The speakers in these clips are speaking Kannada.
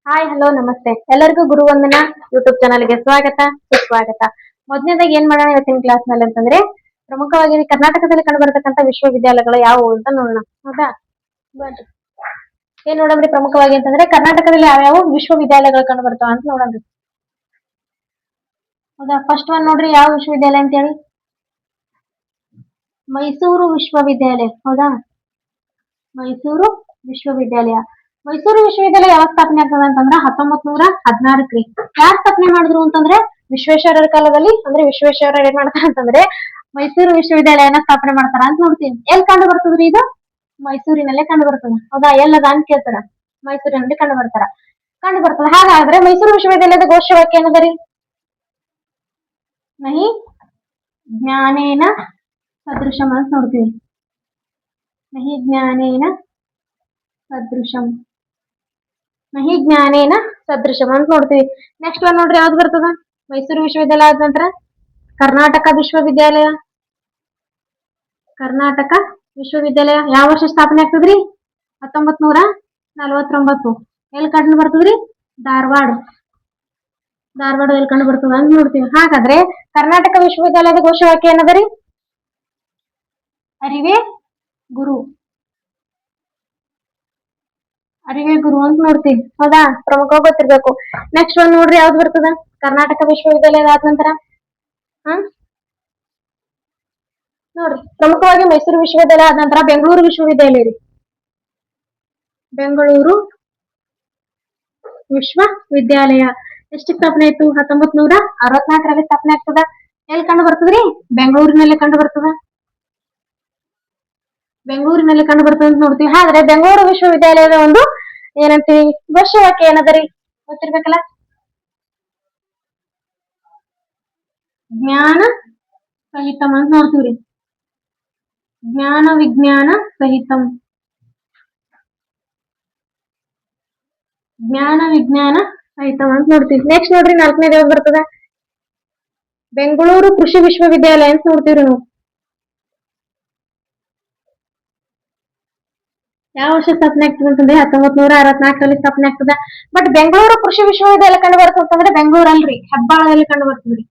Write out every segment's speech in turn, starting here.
ಹಾಯ್ ಹಲೋ ನಮಸ್ತೆ ಎಲ್ಲರಿಗೂ ಗುರುವಂದನ ಯೂಟ್ಯೂಬ್ ಚಾನಲ್ಗೆ ಸ್ವಾಗತ ಸುಸ್ವಾಗತ. ಮೊದಲನೇದಾಗಿ ಏನ್ ಮಾಡೋಣ ಇವತ್ತಿನ ಕ್ಲಾಸ್ ನಲ್ಲಿ ಅಂತಂದ್ರೆ ಪ್ರಮುಖವಾಗಿ ಕರ್ನಾಟಕದಲ್ಲಿ ಕಂಡುಬರತಕ್ಕಂತ ವಿಶ್ವವಿದ್ಯಾಲಯಗಳು ಯಾವುವು ಅಂತ ನೋಡೋಣ. ಹೌದಾ, ಬನ್ನಿ ಏನ್ ನೋಡೋಣ್ರಿ. ಪ್ರಮುಖವಾಗಿ ಅಂತಂದ್ರೆ ಕರ್ನಾಟಕದಲ್ಲಿ ಯಾವ್ಯಾವ ವಿಶ್ವವಿದ್ಯಾಲಯಗಳು ಕಂಡು ಬರ್ತಾವ ಅಂತ ನೋಡೋಣ್ರಿ. ಹೌದಾ, ಫಸ್ಟ್ ಒನ್ ನೋಡ್ರಿ, ಯಾವ ವಿಶ್ವವಿದ್ಯಾಲಯ ಅಂತ ಹೇಳಿ. ಮೈಸೂರು ವಿಶ್ವವಿದ್ಯಾಲಯ. ಹೌದಾ, ಮೈಸೂರು ವಿಶ್ವವಿದ್ಯಾಲಯ. ಮೈಸೂರು ವಿಶ್ವವಿದ್ಯಾಲಯ ಯಾವಾಗ ಸ್ಥಾಪನೆ ಆಗ್ತದೆ ಅಂತಂದ್ರೆ 1916 ಯಾರು ಸ್ಥಾಪನೆ ಮಾಡಿದ್ರು ಅಂತಂದ್ರೆ ವಿಶ್ವೇಶ್ವರರ ಕಾಲದಲ್ಲಿ. ಅಂದ್ರೆ ವಿಶ್ವೇಶ್ವರಯ್ಯ ಏನ್ ಮಾಡ್ತಾರ ಅಂತಂದ್ರೆ ಮೈಸೂರು ವಿಶ್ವವಿದ್ಯಾಲಯನ ಸ್ಥಾಪನೆ ಮಾಡ್ತಾರ ಅಂತ ನೋಡ್ತೀವಿ. ಎಲ್ಲಿ ಕಂಡು ಬರ್ತದ್ರಿ ಇದು? ಮೈಸೂರಿನಲ್ಲೇ ಕಂಡು ಬರ್ತದೆ. ಹೌದಾ, ಎಲ್ಲದ ಅಂತ ಕೇಳ್ತಾರ, ಮೈಸೂರಿನಲ್ಲಿ ಕಂಡು ಬರ್ತದೆ. ಹಾಗಾದ್ರೆ ಮೈಸೂರು ವಿಶ್ವವಿದ್ಯಾಲಯದ ಘೋಷವಾಕ್ಯ ಏನದರಿ? ನಹಿ ಜ್ಞಾನೇನ ಸದೃಶಂ ಅಂತ ನೋಡ್ತೀವಿ. ನಹಿ ಜ್ಞಾನೇನ ಸದೃಶಂ, ನಹಿ ಜ್ಞಾನೇನ ಸದೃಶಂ ಅಂತ ನೋಡ್ತೀವಿ. ನೆಕ್ಸ್ಟ್ ಒನ್ ನೋಡ್ರಿ, ಯಾವ್ದು ಬರ್ತದ? ಮೈಸೂರು ವಿಶ್ವವಿದ್ಯಾಲಯ ಆದ ನಂತರ ಕರ್ನಾಟಕ ವಿಶ್ವವಿದ್ಯಾಲಯ. ಕರ್ನಾಟಕ ವಿಶ್ವವಿದ್ಯಾಲಯ ಯಾವ ವರ್ಷ ಸ್ಥಾಪನೆ ಆಗ್ತದ್ರಿ? 1949. ಎಲ್ಲಿ ಕಂಡು ಬರ್ತದ್ರಿ? ಧಾರವಾಡ. ಎಲ್ಲಿ ಕಂಡು ಬರ್ತದ ಅಂತ ನೋಡ್ತೀವಿ. ಹಾಗಾದ್ರೆ ಕರ್ನಾಟಕ ವಿಶ್ವವಿದ್ಯಾಲಯದ ಘೋಷವಾಕ್ಯ ಏನದರಿ? ಅರಿವೇ ಗುರು. ಅರಿವೇ ಗುರು ಅಂತ ನೋಡ್ತೀವಿ. ಹೌದಾ, ಪ್ರಮುಖ ಗೊತ್ತಿರ್ಬೇಕು. ನೆಕ್ಸ್ಟ್ ಒನ್ ನೋಡ್ರಿ, ಯಾವ್ದು ಬರ್ತದ ಕರ್ನಾಟಕ ವಿಶ್ವವಿದ್ಯಾಲಯದ ಆದ ನಂತರ? ನೋಡ್ರಿ, ಪ್ರಮುಖವಾಗಿ ಮೈಸೂರು ವಿಶ್ವವಿದ್ಯಾಲಯ ಆದ ನಂತರ ಬೆಂಗಳೂರು ವಿಶ್ವವಿದ್ಯಾಲಯ ರೀ. ಬೆಂಗಳೂರು ವಿಶ್ವವಿದ್ಯಾಲಯ ಎಷ್ಟು ಸ್ಥಾಪನೆ ಆಯ್ತು? 1964 ಸ್ಥಾಪನೆ ಆಗ್ತದ. ಎಲ್ಲಿ ಕಂಡು ಬರ್ತದ್ರಿ? ಬೆಂಗಳೂರಿನಲ್ಲಿ ಕಂಡು ಬರ್ತದ. ಅಂತ ನೋಡ್ತೀವಿ. ಹಾಗಾದ್ರೆ ಬೆಂಗಳೂರು ವಿಶ್ವವಿದ್ಯಾಲಯದ ಒಂದು ಏನಂತೀವಿ ಘೋಷವಾಕ್ಯ ಏನದರಿ? ಗೊತ್ತಿರ್ಬೇಕಲ್ಲ. ಜ್ಞಾನ ಸಹಿತಂ ಅಂತ ನೋಡ್ತೀವ್ರಿ. ಜ್ಞಾನ ವಿಜ್ಞಾನ ಸಹಿತಂ. ಜ್ಞಾನ ವಿಜ್ಞಾನ ಸಹಿತಂ ಅಂತ ನೋಡ್ತೀವಿ. ನೆಕ್ಸ್ಟ್ ನೋಡ್ರಿ, 4ನೇದು ಯಾವ್ದು ಬರ್ತದ? ಬೆಂಗಳೂರು ಕೃಷಿ ವಿಶ್ವವಿದ್ಯಾಲಯ ಅಂತ ನೋಡ್ತೀವ್ರಿ ನಾವು. ಯಾವ ವರ್ಷ ಸ್ಥಾಪನೆ ಆಗ್ತದೆ ಅಂತಂದ್ರೆ 1964 ಸ್ಥಾಪನೆ ಆಗ್ತದ. ಬಟ್ ಬೆಂಗಳೂರು ಕೃಷಿ ವಿಶ್ವವಿದ್ಯಾಲಯ ಕಂಡು ಬರ್ತಂದ್ರೆ ಬೆಂಗಳೂರು ಅಲ್ರಿ, ಹೆಬ್ಬಾಳದಲ್ಲಿ ಕಂಡು ಬರ್ತದ್ರಿ.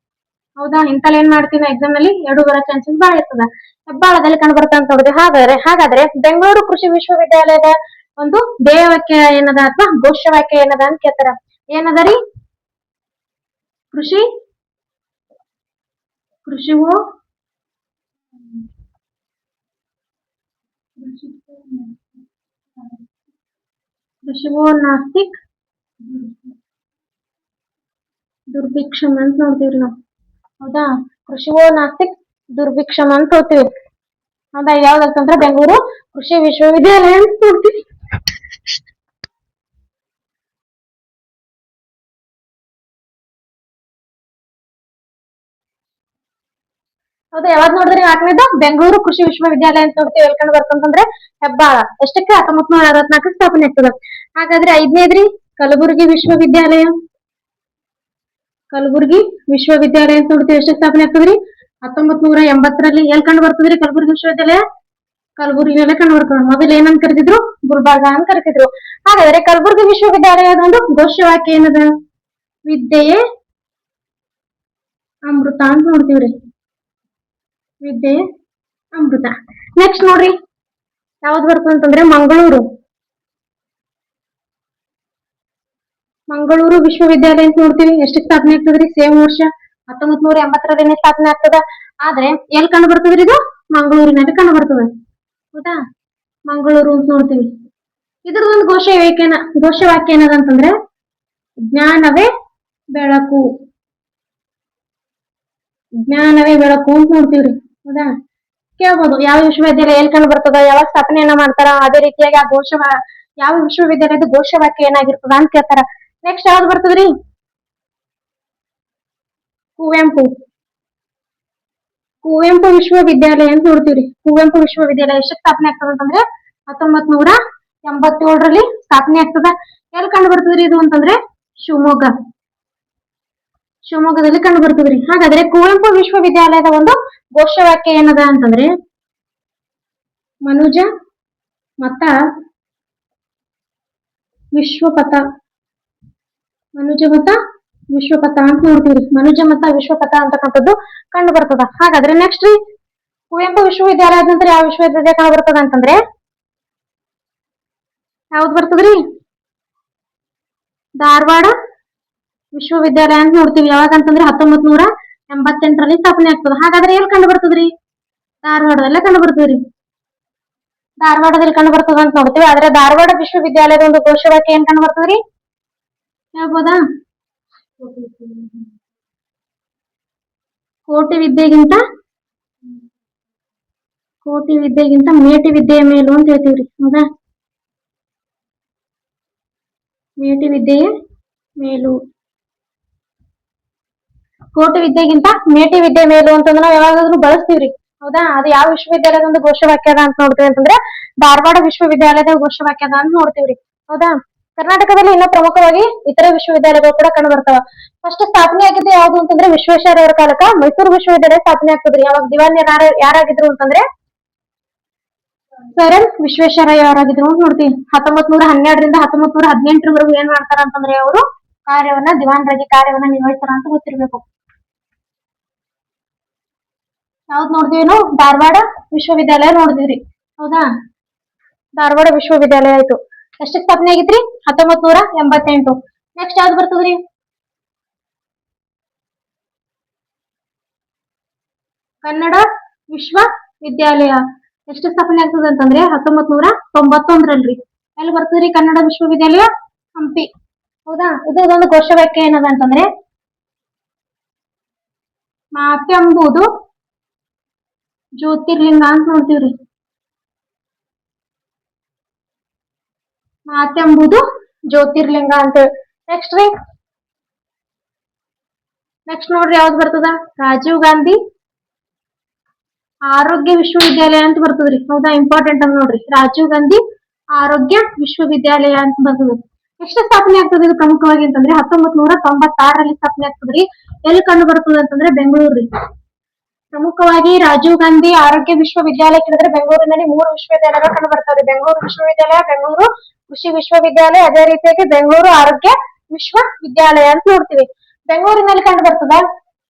ಹೌದಾ, ಇಂತಲ್ಲಿ ಏನ್ ಮಾಡ್ತೀವಿ ಎಕ್ಸಾಮ್ ನಲ್ಲಿ 2 ಬರೋ ಚಾನ್ಸಸ್ ಬಾಳ ಇರ್ತದ. ಹೆಬ್ಬಾಳದಲ್ಲಿ ಕಂಡು ಬರ್ತಾ ಅಂತ ನೋಡಿದ್ವಿ. ಹಾಗಾದ್ರೆ ಬೆಂಗಳೂರು ಕೃಷಿ ವಿಶ್ವವಿದ್ಯಾಲಯದ ಒಂದು ಧ್ಯೇಯವಾಕ್ಯ ಏನದ ಅಥವಾ ಘೋಷವಾಕ್ಯ ಏನದ ಅಂತ ಕೇಳ್ತಾರ. ಏನದ ರೀ? ಕೃಷಿವೋ ನಾಸ್ತಿಕ್ ದುರ್ಭಿಕ್ಷಂ ಅಂತ ನೋಡ್ತೀವ್ರಿ ನಾವು. ಹೌದಾ, ಕೃಷಿವೋ ನಾಸ್ತಿಕ್ ದುರ್ಭಿಕ್ಷಂ ಅಂತ ನೋಡ್ತೀವಿ. ಹೌದಾ, ಯಾವ್ದಂತಂದ್ರೆ ಬೆಂಗಳೂರು ಕೃಷಿ ವಿಶ್ವವಿದ್ಯಾಲಯ ಅಂತ ನೋಡ್ತೀವಿ. ಹೌದಾ, ಯಾವ್ದು ನೋಡಿದ್ರಿ? 4ನೇದು ಬೆಂಗಳೂರು ಕೃಷಿ ವಿಶ್ವವಿದ್ಯಾಲಯ ಅಂತ ನೋಡ್ತೀವಿ. ಎಲ್ಲಿ ಕಂಡು ಬರ್ತಂತಂದ್ರೆ ಹೆಬ್ಬಾಳ. ಎಷ್ಟಕ್ಕೆ? 1964 ಸ್ಥಾಪನೆ ಆಗ್ತದ. ಹಾಗಾದ್ರೆ 5ನೇದ್ರಿ ಕಲಬುರಗಿ ವಿಶ್ವವಿದ್ಯಾಲಯ. ಕಲಬುರಗಿ ವಿಶ್ವವಿದ್ಯಾಲಯ ಅಂತ ನೋಡ್ತೀವಿ. ಎಷ್ಟು ಸ್ಥಾಪನೆ ಆಗ್ತದ್ರಿ? 1980ರಲ್ಲಿ. ಎಲ್ಲಿ ಕಂಡು ಬರ್ತದ್ರಿ ಕಲಬುರಗಿ ವಿಶ್ವವಿದ್ಯಾಲಯ? ಕಲಬುರಗಿಯಲ್ಲೇ ಕಂಡು ಬರ್ತದೆ. ಮೊದಲು ಏನಂತ ಕರಿತಿದ್ರು? ಗುಲ್ಬರ್ಗಾ ಅಂತ ಕರಿತಿದ್ರು. ಹಾಗಾದ್ರೆ ಕಲಬುರಗಿ ವಿಶ್ವವಿದ್ಯಾಲಯದ ಒಂದು ಘೋಷವಾಕ್ಯ ಏನದ? ವಿದ್ಯೆಯೇ ಅಮೃತ ಅಂತ ನೋಡ್ತೀವ್ರಿ. ವಿದ್ಯೆ ಅಮೃತ. ನೆಕ್ಸ್ಟ್ ನೋಡ್ರಿ, ಯಾವ್ದು ಬರ್ತದೆ ಅಂತಂದ್ರೆ ಮಂಗಳೂರು ವಿಶ್ವವಿದ್ಯಾಲಯ ಅಂತ ನೋಡ್ತೀವಿ. ಎಷ್ಟು ಸ್ಥಾಪನೆ ಆಗ್ತದ್ರಿ? ಸೇಮ್ ವರ್ಷ 1980ರಲ್ಲಿ ಸ್ಥಾಪನೆ ಆಗ್ತದ. ಆದ್ರೆ ಎಲ್ಲಿ ಕಂಡು ಬರ್ತದ್ರಿ ಇದು? ಮಂಗಳೂರಿನಲ್ಲಿ ಕಂಡು ಬರ್ತದ. ಹೌದಾ, ಮಂಗಳೂರು ಅಂತ ನೋಡ್ತೀವಿ. ಇದ್ರದ್ದು ಒಂದು ಘೋಷವಾಕ್ಯ ಏನದಂತಂದ್ರೆ ಜ್ಞಾನವೇ ಬೆಳಕು. ಜ್ಞಾನವೇ ಬೆಳಕು ಅಂತ ನೋಡ್ತೀವ್ರಿ. ಹೌದಾ, ಕೇಳ್ಬೋದು ಯಾವ ವಿಶ್ವವಿದ್ಯಾಲಯ ಎಲ್ಲಿ ಕಂಡು ಬರ್ತದ, ಯಾವಾಗ ಸ್ಥಾಪನೆಯನ್ನ ಮಾಡ್ತಾರ, ಅದೇ ರೀತಿಯಾಗಿ ಆ ಯಾವ ವಿಶ್ವವಿದ್ಯಾಲಯದ ಘೋಷವಾಕ್ಯ ಏನಾಗಿರ್ತದ ಅಂತ ಕೇಳ್ತಾರ. ನೆಕ್ಸ್ಟ್ ಯಾವ್ದು ಬರ್ತದ್ರಿ? ಕುವೆಂಪು ವಿಶ್ವವಿದ್ಯಾಲಯ ಅಂತ ನೋಡ್ತೀವ್ರಿ. ಕುವೆಂಪು ವಿಶ್ವವಿದ್ಯಾಲಯ ಎಷ್ಟು ಸ್ಥಾಪನೆ ಆಗ್ತದ ಅಂತಂದ್ರೆ 1987ರಲ್ಲಿ ಸ್ಥಾಪನೆ ಆಗ್ತದ. ಎಲ್ಲಿ ಕಂಡು ಬರ್ತದ್ರಿ ಇದು ಅಂತಂದ್ರೆ ಶಿವಮೊಗ್ಗದಲ್ಲಿ ಕಂಡು ಬರ್ತದ್ರಿ. ಹಾಗಾದ್ರೆ ಕುವೆಂಪು ವಿಶ್ವವಿದ್ಯಾಲಯದ ಒಂದು ಘೋಷವಾಕ್ಯ ಏನದ ಅಂತಂದ್ರೆ ಮನುಜ ಮತ ವಿಶ್ವಪಥ. ಮನುಜ ಮತ ವಿಶ್ವಪಥ ಅಂತ ನೋಡ್ತೀವ್ರಿ. ಮನುಜ ಮತ ವಿಶ್ವಪಥ ಅಂತಕ್ಕಂಥದ್ದು ಕಂಡು ಬರ್ತದ. ಹಾಗಾದ್ರೆ ನೆಕ್ಸ್ಟ್ ರೀ, ಕುವೆಂಪು ವಿಶ್ವವಿದ್ಯಾಲಯದ ನಂತರ ಯಾವ ವಿಶ್ವವಿದ್ಯಾಲಯ ಕಂಡು ಬರ್ತದ ಅಂತಂದ್ರೆ ಯಾವ್ದು ಬರ್ತದ್ರಿ? ಧಾರವಾಡ ವಿಶ್ವವಿದ್ಯಾಲಯ ಅಂತ ನೋಡ್ತೀವಿ. ಯಾವಾಗ ಅಂತಂದ್ರೆ 1988ರಲ್ಲಿ ಸ್ಥಾಪನೆ ಆಗ್ತದ. ಹಾಗಾದ್ರೆ ಎಲ್ಲಿ ಕಂಡು ಬರ್ತದ್ರಿ? ಧಾರವಾಡದಲ್ಲೇ ಕಂಡು ಬರ್ತದ್ರಿ. ಧಾರವಾಡದಲ್ಲಿ ಕಂಡು ಬರ್ತದ ಅಂತ ನೋಡ್ತೀವಿ. ಆದ್ರೆ ಧಾರವಾಡ ವಿಶ್ವವಿದ್ಯಾಲಯದ ಒಂದು ಘೋಷವಾಕ್ಯ ಏನ್ ಕಂಡು ಬರ್ತದ್ರಿ? ಹೇಳ್ಬೋದಾ? ಕೋಟಿ ವಿದ್ಯೆಗಿಂತ ಮೇಟಿ ವಿದ್ಯೆಯ ಮೇಲು ಅಂತ ಹೇಳ್ತೀವ್ರಿ. ಹೌದಾ? ಮೇಟಿ ವಿದ್ಯೆಯ ಮೇಲು. ಕೋಟಿ ವಿದ್ಯೆಗಿಂತ ಮೇಟಿ ವಿದ್ಯೆ ಮೇಲು ಅಂತಂದ್ರೆ ನಾವು ಯಾವಾಗಾದ್ರೂ ಬಳಸ್ತೀವ್ರಿ. ಹೌದಾ? ಅದು ಯಾವ ವಿಶ್ವವಿದ್ಯಾಲಯದ ಒಂದು ಘೋಷವಾಕ್ಯದ ಅಂತ ನೋಡ್ತೀವಿ ಅಂತಂದ್ರೆ ಧಾರವಾಡ ವಿಶ್ವವಿದ್ಯಾಲಯದ ಘೋಷವಾಕ್ಯದ ಅಂತ ನೋಡ್ತೀವ್ರಿ. ಹೌದಾ? ಕರ್ನಾಟಕದಲ್ಲಿ ಇನ್ನ ಪ್ರಮುಖವಾಗಿ ಇತರೆ ವಿಶ್ವವಿದ್ಯಾಲಯಗಳು ಕೂಡ ಕಂಡು ಬರ್ತಾವ. ಫಸ್ಟ್ ಸ್ಥಾಪನೆ ಆಗಿದ್ದು ಯಾವ್ದು ಅಂತಂದ್ರೆ ವಿಶ್ವೇಶ್ವರಯ್ಯ ಕಾಲಕ್ಕ ಮೈಸೂರು ವಿಶ್ವವಿದ್ಯಾಲಯ ಸ್ಥಾಪನೆ ಆಗ್ತದ್ರಿ. ಯಾವಾಗ ದಿವಾನ್ ಯಾರಾಗಿದ್ರು ಅಂತಂದ್ರೆ ಸರ್ ಎಂ ವಿಶ್ವೇಶ್ವರಯ್ಯ ಅವರಾಗಿದ್ರು ಅಂತ ನೋಡ್ತೀವಿ. 1912ರಿಂದ 1918ರವರೆಗೂ ಏನ್ ಮಾಡ್ತಾರ ಅಂತಂದ್ರೆ ಅವರು ದಿವಾನರಾಗಿ ಕಾರ್ಯವನ್ನ ನಿರ್ವಹಿಸ್ತಾರ ಅಂತ ಗೊತ್ತಿರ್ಬೇಕು. ಯಾವ್ದು ನೋಡಿದ್ವಿ ನಾವು? ಧಾರವಾಡ ವಿಶ್ವವಿದ್ಯಾಲಯ ನೋಡಿದ್ವಿ. ಹೌದಾ? ಧಾರವಾಡ ವಿಶ್ವವಿದ್ಯಾಲಯ ಆಯ್ತು. ಎಷ್ಟು ಸ್ಥಾಪನೆ ಆಗಿತ್ರಿ? 1988. ನೆಕ್ಸ್ಟ್ ಯಾವ್ದು ಬರ್ತದ್ರಿ? ಕನ್ನಡ ವಿಶ್ವವಿದ್ಯಾಲಯ ಎಷ್ಟು ಸ್ಥಾಪನೆ ಆಗ್ತದೆ ಅಂತಂದ್ರೆ 1991ರಲ್ಲಿ. ಎಲ್ಲಿ ಬರ್ತದ್ರಿ ಕನ್ನಡ ವಿಶ್ವವಿದ್ಯಾಲಯ? ಹಂಪಿ. ಹೌದಾ? ಇದು ಒಂದು ಘೋಷವಾಕ್ಯ ಏನದ ಅಂತಂದ್ರೆ ಮಾತೆಂಬುದು ಜ್ಯೋತಿರ್ಲಿಂಗ ಅಂತ ನೋಡ್ತೀವ್ರಿ. ಮಾತೆಂಬುದು ಜ್ಯೋತಿರ್ಲಿಂಗ ಅಂತ. ನೆಕ್ಸ್ಟ್ ರೀ, ನೆಕ್ಸ್ಟ್ ನೋಡ್ರಿ ಯಾವ್ದು ಬರ್ತದ? ರಾಜೀವ್ ಗಾಂಧಿ ಆರೋಗ್ಯ ವಿಶ್ವವಿದ್ಯಾಲಯ ಅಂತ ಬರ್ತದ್ರಿ. ಹೌದಾ? ಇಂಪಾರ್ಟೆಂಟ್ ಅಂತ ನೋಡ್ರಿ. ರಾಜೀವ್ ಗಾಂಧಿ ಆರೋಗ್ಯ ವಿಶ್ವವಿದ್ಯಾಲಯ ಅಂತ ಬರ್ತದ. ಎಷ್ಟು ಸ್ಥಾಪನೆ ಆಗ್ತದೆ ಇದು ಪ್ರಮುಖವಾಗಿ ಅಂತಂದ್ರೆ 1996ರಲ್ಲಿ ಸ್ಥಾಪನೆ ಆಗ್ತದ್ರಿ. ಎಲ್ಲಿ ಕಂಡು ಬರ್ತದೆ ಅಂತಂದ್ರೆ ಬೆಂಗಳೂರು. ಪ್ರಮುಖವಾಗಿ ರಾಜೀವ್ ಗಾಂಧಿ ಆರೋಗ್ಯ ವಿಶ್ವವಿದ್ಯಾಲಯ ಕೇಳಿದ್ರೆ ಬೆಂಗಳೂರಿನಲ್ಲಿ 3 ವಿಶ್ವವಿದ್ಯಾಲಯಗಳು ಕಂಡು ಬರ್ತಾವ್ರಿ. ಬೆಂಗಳೂರು ವಿಶ್ವವಿದ್ಯಾಲಯ, ಬೆಂಗಳೂರು ಕೃಷಿ ವಿಶ್ವವಿದ್ಯಾಲಯ, ಅದೇ ರೀತಿಯಾಗಿ ಬೆಂಗಳೂರು ಆರೋಗ್ಯ ವಿಶ್ವವಿದ್ಯಾಲಯ ಅಂತ ನೋಡ್ತೀವಿ. ಬೆಂಗಳೂರಿನಲ್ಲಿ ಕಂಡು ಬರ್ತದ.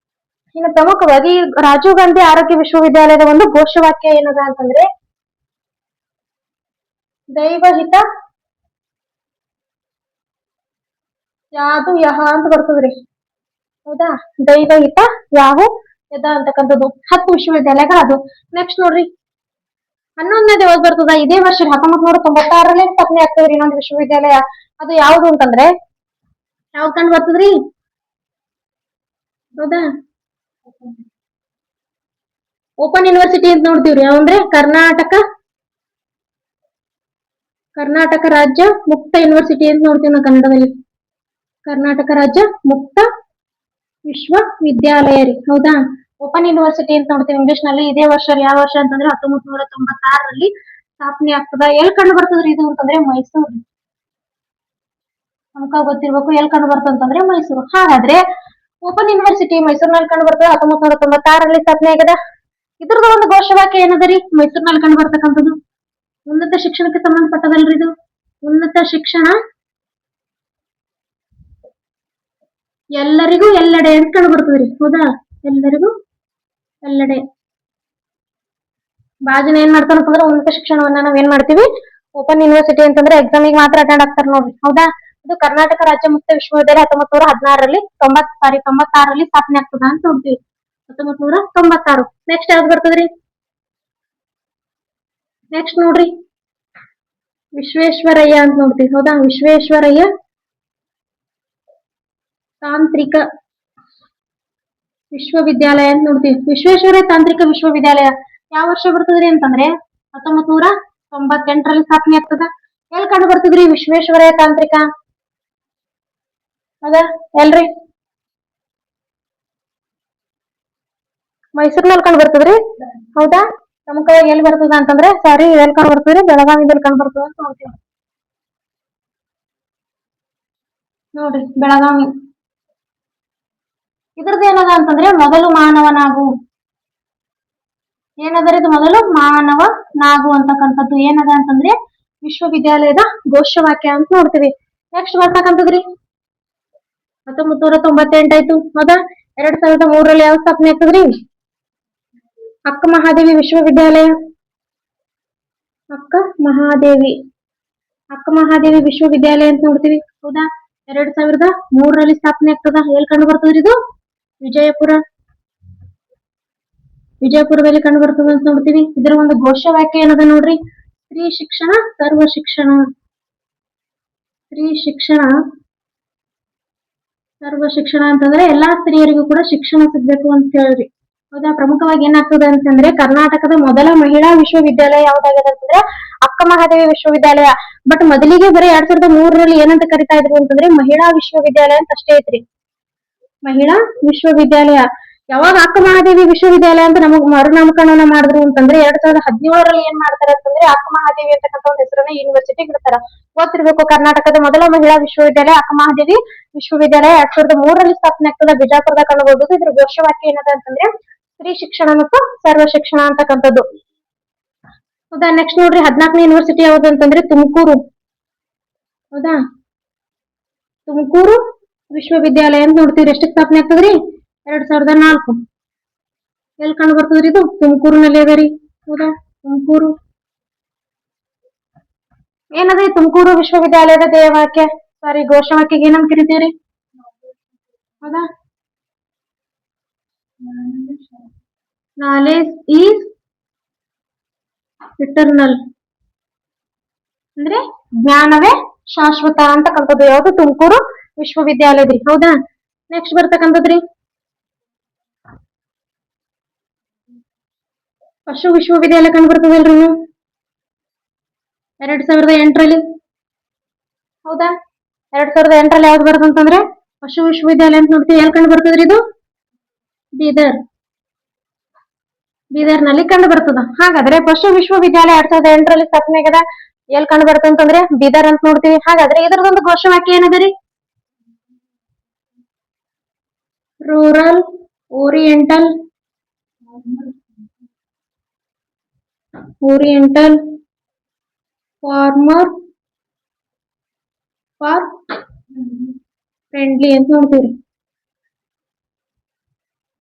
ಇನ್ನು ಪ್ರಮುಖವಾಗಿ ರಾಜೀವ್ ಗಾಂಧಿ ಆರೋಗ್ಯ ವಿಶ್ವವಿದ್ಯಾಲಯದ ಒಂದು ಘೋಷವಾಕ್ಯ ಏನದ ಅಂತಂದ್ರೆ ದೈವಹಿತ ಯಾದು ಯಹ ಅಂತ ಬರ್ತದ್ರಿ. ಹೌದಾ? ದೈವಹಿತ ಯಾಹು ಯದ ಅಂತಕ್ಕಂಥದ್ದು 10 ವಿಶ್ವವಿದ್ಯಾಲಯಗಳದು. ನೆಕ್ಸ್ಟ್ ನೋಡ್ರಿ, 11ನೇದು ಯಾವ್ದು ಬರ್ತದ? ಇದೇ ವರ್ಷ 1996ರಲ್ಲಿ ಸ್ಥಾಪನೆ ಆಗ್ತದ್ರಿ ಇನ್ನೊಂದು ವಿಶ್ವವಿದ್ಯಾಲಯ. ಅದು ಯಾವ್ದು ಅಂತಂದ್ರೆ ಯಾವ್ದು ಕಂಡು ಬರ್ತದ್ರಿ? ಹೌದಾ? ಓಪನ್ ಯೂನಿವರ್ಸಿಟಿ ಅಂತ ನೋಡ್ತೀವ್ರಿ. ಯಾವಂದ್ರೆ ಕರ್ನಾಟಕ ರಾಜ್ಯ ಮುಕ್ತ ಯೂನಿವರ್ಸಿಟಿ ಅಂತ ನೋಡ್ತೀವಿ ನಾವು ಕನ್ನಡದಲ್ಲಿ. ಕರ್ನಾಟಕ ರಾಜ್ಯ ಮುಕ್ತ ವಿಶ್ವವಿದ್ಯಾಲಯ ರೀ. ಹೌದಾ? ಓಪನ್ ಯೂನಿವರ್ಸಿಟಿ ಅಂತ ನೋಡ್ತೀವಿ ಇಂಗ್ಲಿಷ್ ನಲ್ಲಿ. ಇದೇ ವರ್ಷ ಯಾವ ವರ್ಷ ಅಂತಂದ್ರೆ 1996ರಲ್ಲಿ ಸ್ಥಾಪನೆ ಆಗ್ತದ. ಎಲ್ಲಿ ಕಂಡು ಬರ್ತದ್ರಿ ಇದು ಅಂತಂದ್ರೆ ಮೈಸೂರು. ನಮ್ಗ ಗೊತ್ತಿರ್ಬೇಕು ಎಲ್ಲಿ ಕಂಡು ಬರ್ತಂತಂದ್ರೆ ಮೈಸೂರು. ಹಾಗಾದ್ರೆ ಓಪನ್ ಯೂನಿವರ್ಸಿಟಿ ಮೈಸೂರಿನಲ್ಲಿ ಕಂಡು ಬರ್ತದೆ. 1996ರಲ್ಲಿ ಸ್ಥಾಪನೆ ಆಗದ. ಇದ್ರದ್ದು ಒಂದು ಘೋಷವಾಕ್ಯ ಏನದರಿ ಮೈಸೂರಿನಲ್ಲಿ ಕಂಡು ಬರ್ತಕ್ಕಂಥದ್ದು? ಉನ್ನತ ಶಿಕ್ಷಣಕ್ಕೆ ಸಂಬಂಧಪಟ್ಟದಲ್ರಿ ಇದು. ಉನ್ನತ ಶಿಕ್ಷಣ ಎಲ್ಲರಿಗೂ ಎಲ್ಲೆಡೆ ಅಂತ ಕಂಡು ಬರ್ತದ್ರಿ. ಹೌದಾ? ಎಲ್ಲರಿಗೂ ಎಲ್ಲೆಡೆ. ಬಾಳ ಜನ ಏನ್ ಮಾಡ್ತಾರ ಅಂತಂದ್ರೆ ಉನ್ನತ ಶಿಕ್ಷಣವನ್ನ ನಾವ್ ಏನ್ ಮಾಡ್ತೀವಿ? ಓಪನ್ ಯೂನಿವರ್ಸಿಟಿ ಅಂತಂದ್ರೆ ಎಕ್ಸಾಮಿಗೆ ಮಾತ್ರ ಅಟೆಂಡ್ ಆಗ್ತಾರ ನೋಡ್ರಿ. ಹೌದಾ? ಇದು ಕರ್ನಾಟಕ ರಾಜ್ಯ ಮುಕ್ತ ವಿಶ್ವವಿದ್ಯಾಲಯ 1996ರಲ್ಲಿ ಸ್ಥಾಪನೆ ಆಗ್ತದ ಅಂತ ನೋಡ್ತೀವಿ. 1996. ನೆಕ್ಸ್ಟ್ ಯಾವ್ದು ಬರ್ತದ್ರಿ? ನೆಕ್ಸ್ಟ್ ನೋಡ್ರಿ, ವಿಶ್ವೇಶ್ವರಯ್ಯ ಅಂತ ನೋಡ್ತೀವಿ. ಹೌದಾ? ವಿಶ್ವೇಶ್ವರಯ್ಯ ತಾಂತ್ರಿಕ ವಿಶ್ವವಿದ್ಯಾಲಯ ಅಂತ ನೋಡ್ತೀವಿ. ವಿಶ್ವೇಶ್ವರಯ್ಯ ತಾಂತ್ರಿಕ ವಿಶ್ವವಿದ್ಯಾಲಯ ಯಾವ ವರ್ಷ ಬರ್ತದ್ರಿ ಅಂತಂದ್ರೆ 1998ರಲ್ಲಿ ಸ್ಥಾಪನೆ ಆಗ್ತದ. ಎಲ್ಲಿ ಕಂಡು ಬರ್ತದ್ರಿ ವಿಶ್ವೇಶ್ವರಯ್ಯ ತಾಂತ್ರಿಕ? ಹೌದಾ? ಎಲ್ರಿ? ಮೈಸೂರಿನಲ್ಲಿ ಕಂಡು ಬರ್ತದ್ರಿ. ಹೌದಾ? ಪ್ರಮುಖವಾಗಿ ಎಲ್ಲಿ ಬರ್ತದ ಅಂತಂದ್ರೆ ಎಲ್ಲಿ ಕಂಡು ಬರ್ತದ್ರಿ? ಬೆಳಗಾವಿದಲ್ಲಿ ಕಂಡು ಬರ್ತದ ಅಂತ ನೋಡ್ತೀವಿ ನೋಡ್ರಿ. ಬೆಳಗಾವಿ. ಇದ್ರದ್ದು ಏನದ ಅಂತಂದ್ರೆ ಮೊದಲು ಮಾನವನಾಗು. ಏನದರಿ ಇದು? ಮೊದಲು ಮಾನವನಾಗು ಅಂತಕ್ಕಂಥದ್ದು ಏನದ ಅಂತಂದ್ರೆ ವಿಶ್ವವಿದ್ಯಾಲಯದ ಘೋಷವಾಕ್ಯ ಅಂತ ನೋಡ್ತೀವಿ. ನೆಕ್ಸ್ಟ್ ಬರ್ತಕ್ಕಂಥದ್ರಿ 1998 ಆಯ್ತು ಹೌದಾ. 2003ರಲ್ಲಿ ಯಾವ ಸ್ಥಾಪನೆ ಆಗ್ತದ್ರಿ? ಅಕ್ಕ ಮಹಾದೇವಿ ವಿಶ್ವವಿದ್ಯಾಲಯ. ಅಕ್ಕ ಮಹಾದೇವಿ ಅಕ್ಕ ಮಹಾದೇವಿ ವಿಶ್ವವಿದ್ಯಾಲಯ ಅಂತ ನೋಡ್ತೀವಿ ಹೌದಾ. 2003ರಲ್ಲಿ ಸ್ಥಾಪನೆ ಆಗ್ತದ. ಎಲ್ಲಿ ಕಂಡು ಬರ್ತದ್ರಿ ಇದು? ವಿಜಯಪುರ. ವಿಜಯಪುರದಲ್ಲಿ ಕಂಡು ಬರ್ತದ ಅಂತ ನೋಡ್ತೀವಿ. ಇದರ ಒಂದು ಘೋಷವಾಕ್ಯ ಏನದ ನೋಡ್ರಿ, ಸ್ತ್ರೀ ಶಿಕ್ಷಣ ಸರ್ವ ಶಿಕ್ಷಣ. ಸ್ತ್ರೀ ಶಿಕ್ಷಣ ಸರ್ವ ಶಿಕ್ಷಣ ಅಂತಂದ್ರೆ ಎಲ್ಲಾ ಸ್ತ್ರೀಯರಿಗೂ ಕೂಡ ಶಿಕ್ಷಣ ಸಿಗ್ಬೇಕು ಅಂತ ಹೇಳ್ರಿ ಹೌದಾ. ಪ್ರಮುಖವಾಗಿ ಏನಾಗ್ತದೆ ಅಂತಂದ್ರೆ ಕರ್ನಾಟಕದ ಮೊದಲ ಮಹಿಳಾ ವಿಶ್ವವಿದ್ಯಾಲಯ ಯಾವ್ದಾಗಿದೆ ಅಂತಂದ್ರೆ ಅಕ್ಕ ಮಹಾದೇವಿ ವಿಶ್ವವಿದ್ಯಾಲಯ. ಬಟ್ ಮೊದಲಿಗೆ ಬರೀ 2003ರಲ್ಲಿ ಏನಂತ ಕರಿತಾ ಇದ್ರು ಅಂತಂದ್ರೆ ಮಹಿಳಾ ವಿಶ್ವವಿದ್ಯಾಲಯ ಅಂತ ಅಷ್ಟೇ ಐತ್ರಿ. ಮಹಿಳಾ ವಿಶ್ವವಿದ್ಯಾಲಯ. ಯಾವಾಗ ಅಕ್ಕ ಮಹಾದೇವಿ ವಿಶ್ವವಿದ್ಯಾಲಯ ಅಂತ ನಮಗ್ ಮರುನಾಮಕರಣ ಮಾಡಿದ್ರು ಅಂತಂದ್ರೆ 2017ರಲ್ಲಿ ಏನ್ ಮಾಡ್ತಾರೆ ಅಂತಂದ್ರೆ ಅಕ್ಕ ಮಹಾದೇವಿ ಅಂತಕ್ಕಂಥ ಒಂದು ಹೆಸರನ್ನ ಯೂನಿವರ್ಸಿಟಿ ಇಡ್ತಾರ. ಗೊತ್ತಿರ್ಬೇಕು, ಕರ್ನಾಟಕದ ಮೊದಲ ಮಹಿಳಾ ವಿಶ್ವವಿದ್ಯಾಲಯ ಅಕ್ಕ ಮಹಾದೇವಿ ವಿಶ್ವವಿದ್ಯಾಲಯ 2003ರಲ್ಲಿ ಸ್ಥಾಪನೆ ಆಗ್ತದೆ. ಬಿಜಾಪುರದ ಕಂಡುಬರ್ಬೋದು. ಇದ್ರ ಘೋಷವಾಕ್ಯ ಏನದ ಅಂತಂದ್ರೆ ಸ್ತ್ರೀ ಶಿಕ್ಷಣ ಮತ್ತು ಸರ್ವ ಶಿಕ್ಷಣ ಅಂತಕ್ಕಂಥದ್ದು ಹೌದಾ. ನೆಕ್ಸ್ಟ್ ನೋಡ್ರಿ 14ನೇ ಯೂನಿವರ್ಸಿಟಿ ಯಾವ್ದು ಅಂತಂದ್ರೆ ತುಮಕೂರು ಹೌದಾ. ತುಮಕೂರು ವಿಶ್ವವಿದ್ಯಾಲಯ ಅಂತ ನೋಡ್ತೀವಿ. ಎಷ್ಟಕ್ಕೆ ಸ್ಥಾಪನೆ ಆಗ್ತದ್ರಿ? 2004. ಎಲ್ಲಿ ಕಂಡು ಬರ್ತದ್ರಿ ಇದು? ತುಮಕೂರಿನಲ್ಲಿ ಅದರಿ ಹೌದಾ. ತುಮಕೂರು ಏನದ ತುಮಕೂರು ವಿಶ್ವವಿದ್ಯಾಲಯದ ಧ್ಯೇಯವಾಕ್ಯ ಸಾರಿ ಘೋಷವಾಕ್ಯಗೆ ಏನಂತ ಕರಿತೀವ್ರಿ ಹೌದಾ. ನಾಲೆಜ್ ಈಸ್ ಇಟರ್ನಲ್ ಅಂದ್ರೆ ಜ್ಞಾನವೇ ಶಾಶ್ವತ ಅಂತಕ್ಕಂಥದ್ದು ಯಾವುದು? ತುಮಕೂರು ವಿಶ್ವವಿದ್ಯಾಲಯದ್ರಿ ಹೌದಾ. ನೆಕ್ಸ್ಟ್ ಬರ್ತಕ್ಕಂಥದ್ರಿ ಪಶು ವಿಶ್ವವಿದ್ಯಾಲಯ ಕಂಡು ಬರ್ತದಲ್ರಿ 2008ರಲ್ಲಿ ಹೌದಾ. 2008ರಲ್ಲಿ ಯಾವ್ದು ಬರ್ತಂತಂದ್ರೆ ಪಶು ವಿಶ್ವವಿದ್ಯಾಲಯ ಅಂತ ನೋಡ್ತೀವಿ. ಎಲ್ಲಿ ಕಂಡು ಬರ್ತದ್ರಿ ಇದು? ಬೀದರ್. ಬೀದರ್ನಲ್ಲಿ ಕಂಡು ಬರ್ತದ. ಹಾಗಾದ್ರೆ ಪಶು ವಿಶ್ವವಿದ್ಯಾಲಯ 2008ರಲ್ಲಿ ಸ್ಥಾಪನೆ ಆಗ್ಯದ. ಎಲ್ಲಿ ಕಂಡು ಬರ್ತಂತಂದ್ರೆ ಬೀದರ್ ಅಂತ ನೋಡ್ತೀವಿ. ಹಾಗಾದ್ರೆ ಇದರದೊಂದು ಘೋಷವಾಕ್ಯ ಏನದರಿ? Rural oriental farmer for friendly ಅಂತ ನೋಡ್ತೀವಿ.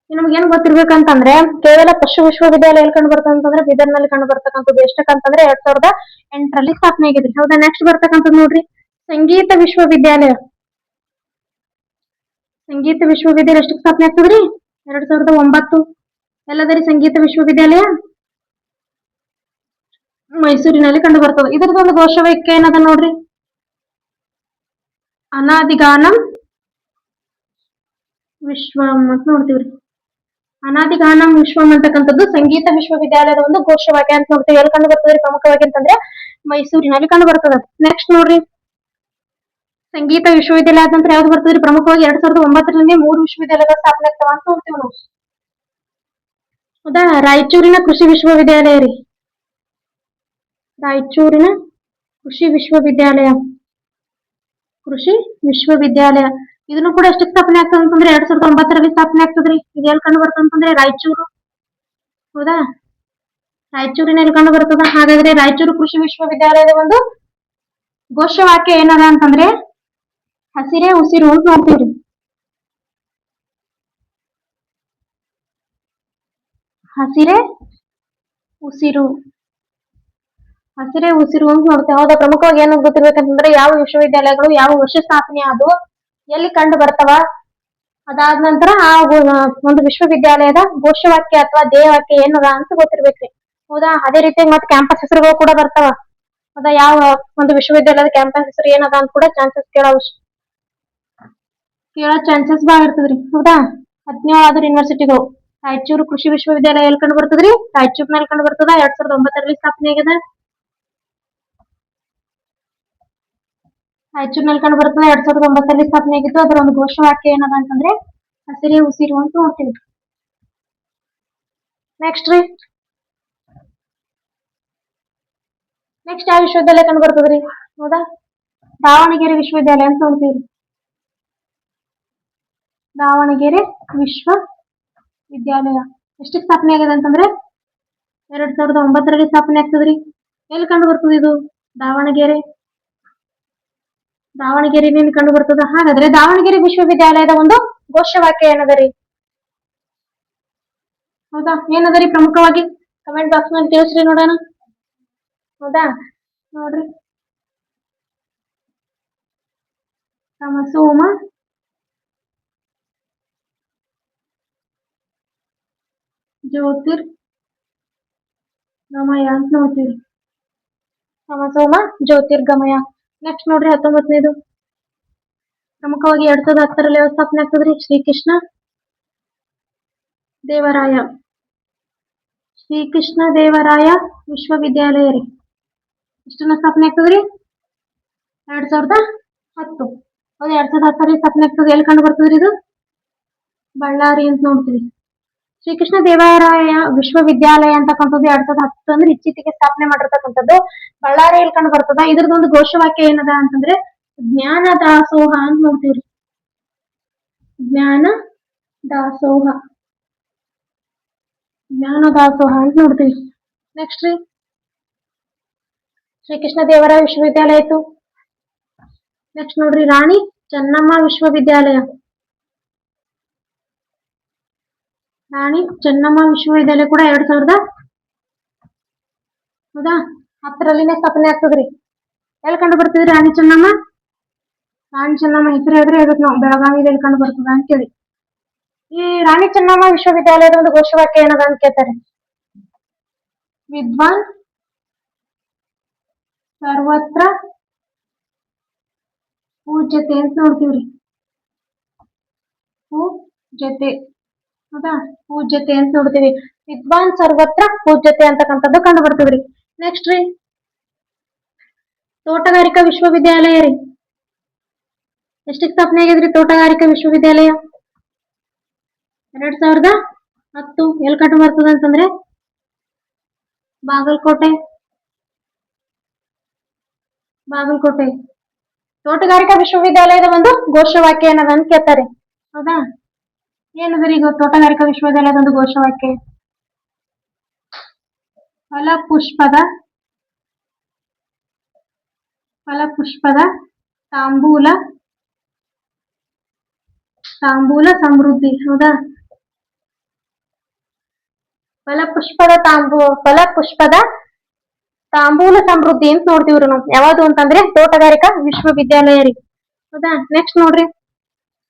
ನಮ್ಗೆ ಏನ್ ಗೊತ್ತಿರ್ಬೇಕಂತಂದ್ರೆ ಕೇವಲ ಪಶು ವಿಶ್ವವಿದ್ಯಾಲಯ ಎಲ್ಲಿ ಕಂಡು ಬರ್ತಂತಂದ್ರೆ ಬೀದರ್ನಲ್ಲಿ ಕಂಡು ಬರ್ತಕ್ಕಂಥದ್ದು. ಎಷ್ಟಕ್ಕಂತಂದ್ರೆ 2008ರಲ್ಲಿ ಸ್ಥಾಪನೆ ಆಗಿದ್ರಿ ಹೌದಾ. ನೆಕ್ಸ್ಟ್ ಬರ್ತಕ್ಕಂಥದ್ದು ನೋಡ್ರಿ ಸಂಗೀತ ವಿಶ್ವವಿದ್ಯಾಲಯ. ಸಂಗೀತ ವಿಶ್ವವಿದ್ಯಾಲಯ ಎಷ್ಟಕ್ಕೆ ಸ್ಥಾಪನೆ ಆಗ್ತದ್ರಿ? 2009. ಎಲ್ಲದರಿ ಸಂಗೀತ ವಿಶ್ವವಿದ್ಯಾಲಯ? ಮೈಸೂರಿನಲ್ಲಿ ಕಂಡು ಬರ್ತದೆ. ಇದರದೊಂದು ಘೋಷವಾಕ್ಯ ಏನದ ನೋಡ್ರಿ, ಅನಾದಿಗಾನಂ ವಿಶ್ವಂ ಅಂತ ನೋಡ್ತೀವ್ರಿ. ಅನಾದಿಗಾನಂ ವಿಶ್ವಂ ಅಂತಕ್ಕಂಥದ್ದು ಸಂಗೀತ ವಿಶ್ವವಿದ್ಯಾಲಯದ ಒಂದು ಘೋಷವಾಕ್ಯ ಅಂತ ನೋಡ್ತೀವಿ. ಎಲ್ಲಿ ಕಂಡು ಬರ್ತದ್ರಿ ಪ್ರಮುಖವಾಗಿ ಅಂತಂದ್ರೆ ಮೈಸೂರಿನಲ್ಲಿ ಕಂಡು ಬರ್ತದ. ನೆಕ್ಸ್ಟ್ ನೋಡ್ರಿ ಸಂಗೀತ ವಿಶ್ವವಿದ್ಯಾಲಯ ಆದ ನಂತರ ಯಾವ್ದು ಬರ್ತದ್ರಿ ಪ್ರಮುಖವಾಗಿ? 2009ರಲ್ಲಿ 3 ವಿಶ್ವವಿದ್ಯಾಲಯಗಳ ಸ್ಥಾಪನೆ ಆಗ್ತಾವ ಅಂತ ನೋಡ್ತೀವಿ ನಾವು ಹೌದಾ. ರಾಯಚೂರಿನ ಕೃಷಿ ವಿಶ್ವವಿದ್ಯಾಲಯ ರೀ. ರಾಯಚೂರಿನ ಕೃಷಿ ವಿಶ್ವವಿದ್ಯಾಲಯ. ಕೃಷಿ ವಿಶ್ವವಿದ್ಯಾಲಯ ಇದನ್ನು ಕೂಡ ಎಷ್ಟಕ್ಕೆ ಸ್ಥಾಪನೆ ಆಗ್ತದೆ ಅಂತಂದ್ರೆ 2009ರಲ್ಲಿ ಸ್ಥಾಪನೆ ಆಗ್ತದ್ರಿ. ಇದು ಎಲ್ಲಿ ಕಂಡು ಬರ್ತಂತಂದ್ರೆ ರಾಯಚೂರು ಹೌದಾ. ರಾಯಚೂರಿನಲ್ಲಿ ಕಂಡು ಬರ್ತದ. ಹಾಗಾದ್ರೆ ರಾಯಚೂರು ಕೃಷಿ ವಿಶ್ವವಿದ್ಯಾಲಯದ ಒಂದು ಘೋಷವಾಕ್ಯ ಏನದ ಅಂತಂದ್ರೆ ಹಸಿರೇ ಉಸಿರು ಅಂತ ನೋಡ್ತೀವ್ರಿ. ಹಸಿರೇ ಉಸಿರು ಹಸಿರೇ ಉಸಿರು ಅಂತ ನೋಡ್ತೇವೆ ಹೌದಾ. ಪ್ರಮುಖವಾಗಿ ಏನು ಗೊತ್ತಿರ್ಬೇಕಂತಂದ್ರೆ ಯಾವ ವಿಶ್ವವಿದ್ಯಾಲಯಗಳು ಯಾವ ವರ್ಷ ಸ್ಥಾಪನೆ ಆದವು, ಎಲ್ಲಿ ಕಂಡು ಬರ್ತಾವ, ಅದಾದ ನಂತರ ಆ ಒಂದು ವಿಶ್ವವಿದ್ಯಾಲಯದ ಘೋಷವಾಕ್ಯ ಅಥವಾ ಧ್ಯೇಯವಾಕ್ಯ ಏನದ ಅಂತ ಗೊತ್ತಿರ್ಬೇಕ್ರಿ ಹೌದಾ. ಅದೇ ರೀತಿ ಮತ್ತೆ ಕ್ಯಾಂಪಸ್ ಹೆಸರುಗಳು ಕೂಡ ಬರ್ತಾವ ಹೌದಾ. ಯಾವ ಒಂದು ವಿಶ್ವವಿದ್ಯಾಲಯದ ಕ್ಯಾಂಪಸ್ ಹೆಸರು ಏನದ ಅಂತ ಕೂಡ ಕೇಳೋ ಚಾನ್ಸಸ್ ಬಾಳ ಇರ್ತದ್ರಿ ಹೌದಾ. 17 ಆದ್ರೂ ಯೂನಿವರ್ಸಿಟಿಗಳು. ರಾಯಚೂರು ಕೃಷಿ ವಿಶ್ವವಿದ್ಯಾಲಯ ಎಲ್ಲಿ ಕಂಡು ಬರ್ತದ್ರಿ? ರಾಯಚೂರಿನಲ್ಲಿ ಕಂಡು ಬರ್ತದ. 2009ರಲ್ಲಿ ಸ್ಥಾಪನೆ ಆಗ್ಯದ. ರಾಯಚೂರಿನಲ್ಲಿ ಕಂಡು ಬರ್ತದೆ. 2009ರಲ್ಲಿ ಸ್ಥಾಪನೆ ಆಗಿದ್ದು. ಅದರ ಒಂದು ಘೋಷವಾಕ್ಯ ಏನದ ಅಂತಂದ್ರೆ ಹಸಿರೇ ಉಸಿರು ಅಂತ ನೋಡ್ತೀವಿ. ನೆಕ್ಸ್ಟ್ ರೀ ನೆಕ್ಸ್ಟ್ ಯಾವ ವಿಶ್ವವಿದ್ಯಾಲಯ ಕಂಡು ಬರ್ತದ್ರಿ ಹೌದಾ. ದಾವಣಗೆರೆ ವಿಶ್ವವಿದ್ಯಾಲಯ ಅಂತ ನೋಡ್ತೀವಿ. ದಾವಣಗೆರೆ ವಿಶ್ವವಿದ್ಯಾಲಯ ಎಷ್ಟಕ್ಕೆ ಸ್ಥಾಪನೆ ಆಗಿದೆ ಅಂತಂದ್ರೆ 2009ರಲ್ಲಿ ಸ್ಥಾಪನೆ ಆಗ್ತದ್ರಿ. ಎಲ್ಲಿ ಕಂಡು ಬರ್ತದೆ ಇದು? ದಾವಣಗೆರೆ ದಾವಣಗೆರೆಯಲ್ಲಿ ಕಂಡು ಬರ್ತದ. ಹಾಗಾದ್ರೆ ದಾವಣಗೆರೆ ವಿಶ್ವವಿದ್ಯಾಲಯದ ಒಂದು ಘೋಷವಾಕ್ಯ ಏನದರಿ? ಹೌದಾ, ಏನದರಿ ಪ್ರಮುಖವಾಗಿ? ಕಮೆಂಟ್ ಬಾಕ್ಸ್ ನಲ್ಲಿ ತಿಳಿಸ್ರಿ ನೋಡೋಣ. ಹೌದಾ, ನೋಡ್ರಿ. ತಮಸೋಮ ಜ್ಯೋತಿರ್ ಗಮಯ ಅಂತ ನೋಡ್ತೀವಿ. ತಮಸೋಮ ಜ್ಯೋತಿರ್ಗಮಯ. ನೆಕ್ಸ್ಟ್ ನೋಡ್ರಿ 19ನೇದು. ಪ್ರಮುಖವಾಗಿ 2010ರಲ್ಲಿ ಯಾವ ಸ್ಥಾಪನೆ ಆಗ್ತದ್ರಿ? ಶ್ರೀಕೃಷ್ಣ ದೇವರಾಯ. ಶ್ರೀಕೃಷ್ಣ ದೇವರಾಯ ವಿಶ್ವವಿದ್ಯಾಲಯ ರೀ. ಎಷ್ಟನ್ನ ಸ್ಥಾಪನೆ ಆಗ್ತದ್ರಿ? 2010. ಹೌದು, 2010ರಲ್ಲಿ ಸ್ಥಾಪನೆ ಆಗ್ತದೆ. ಎಲ್ಲಿ ಕಂಡು ಬರ್ತದ್ರಿ ಇದು? ಬಳ್ಳಾರಿ ಅಂತ ನೋಡ್ತೀವಿ. ಶ್ರೀಕೃಷ್ಣ ದೇವರಾಯ ವಿಶ್ವವಿದ್ಯಾಲಯ ಅಂತಕ್ಕಂಥದ್ದು 2010 ಅಂದ್ರೆ ಇತ್ತೀಚೆಗೆ ಸ್ಥಾಪನೆ ಮಾಡಿರ್ತಕ್ಕಂಥದ್ದು. ಬಳ್ಳಾರಿಯಲ್ಲಿ ಕಂಡು ಬರ್ತದ. ಇದ್ರದೊಂದು ಘೋಷವಾಕ್ಯ ಏನದ ಅಂತಂದ್ರೆ ಜ್ಞಾನ ದಾಸೋಹ ಅಂತ ನೋಡ್ತೀವ್ರಿ. ಜ್ಞಾನ ದಾಸೋಹ. ಜ್ಞಾನ ದಾಸೋಹ ಅಂತ ನೋಡ್ತೀವಿ. ನೆಕ್ಸ್ಟ್ ರೀ, ಶ್ರೀಕೃಷ್ಣ ದೇವರಾಯ ವಿಶ್ವವಿದ್ಯಾಲಯ ಆಯ್ತು. ನೆಕ್ಸ್ಟ್ ನೋಡ್ರಿ, ರಾಣಿ ಚೆನ್ನಮ್ಮ ವಿಶ್ವವಿದ್ಯಾಲಯ. ರಾಣಿ ಚೆನ್ನಮ್ಮ ವಿಶ್ವವಿದ್ಯಾಲಯ ಕೂಡ 2000 ಹೌದಾ 10ರಲ್ಲಿನೇ ಸ್ಥಾಪನೆ ಆಗ್ತದ್ರಿ. ಎಲ್ಲಿ ಕಂಡು ಬರ್ತಿದ್ರಿ ರಾಣಿ ಚೆನ್ನಮ್ಮ? ರಾಣಿ ಚೆನ್ನಮ್ಮ ಹೆಸರು ಹೇಳಿದ್ರೆ ಹೇಳ್ಬೇಕು ನಾವು, ಬೆಳಗಾವಿಯಲ್ಲಿ ಕಂಡು ಬರ್ತದ ಅಂತೇಳಿ. ಈ ರಾಣಿ ಚೆನ್ನಮ್ಮ ವಿಶ್ವವಿದ್ಯಾಲಯದ ಒಂದು ಘೋಷವಾಕ್ಯ ಏನದ ಅಂತ ಕೇಳ್ತಾರೆ. ವಿದ್ವಾನ್ ಸರ್ವತ್ರ ಪೂಜ್ಯತೆ ಅಂತ ನೋಡ್ತೀವ್ರಿ. ಪೂಜ್ಯತೆ. ಹೌದಾ, ಪೂಜ್ಯತೆ ಅಂತ ನೋಡ್ತೀವಿ. ವಿದ್ವಾನ್ ಸರ್ವತ್ರ ಪೂಜ್ಯತೆ ಅಂತಕ್ಕಂಥದ್ದು ಕಂಡು ಬರ್ತದ್ರಿ. ನೆಕ್ಸ್ಟ್ ರೀ, ತೋಟಗಾರಿಕಾ ವಿಶ್ವವಿದ್ಯಾಲಯ ರೀ. ಎಷ್ಟಕ್ಕೆ ಸ್ಥಾಪನೆ ಆಗಿದ್ರಿ ತೋಟಗಾರಿಕಾ ವಿಶ್ವವಿದ್ಯಾಲಯ? 2010. ಎಲ್ಲಿ ಕಂಡು ಬರ್ತದ ಅಂತಂದ್ರೆ ಬಾಗಲಕೋಟೆ. ತೋಟಗಾರಿಕಾ ವಿಶ್ವವಿದ್ಯಾಲಯದ ಒಂದು ಘೋಷವಾಕ್ಯ ಏನದ ಅಂತ ಕೇಳ್ತಾರೆ. ಹೌದಾ, ಏನದ್ರಿ ಈಗ ತೋಟಗಾರಿಕಾ ವಿಶ್ವವಿದ್ಯಾಲಯದ ಒಂದು ಘೋಷವಾಕ್ಯ? ಫಲಪುಷ್ಪದ ತಾಂಬೂಲ ಸಮೃದ್ಧಿ. ಹೌದಾ, ಫಲಪುಷ್ಪದ ತಾಂಬೂಲ ಸಮೃದ್ಧಿ ಅಂತ ನೋಡ್ತೀವ್ರಿ ನಾವು. ಯಾವುದು ಅಂತಂದ್ರೆ ತೋಟಗಾರಿಕಾ ವಿಶ್ವವಿದ್ಯಾಲಯ ರೀ. ಹೌದಾ, ನೆಕ್ಸ್ಟ್ ನೋಡ್ರಿ,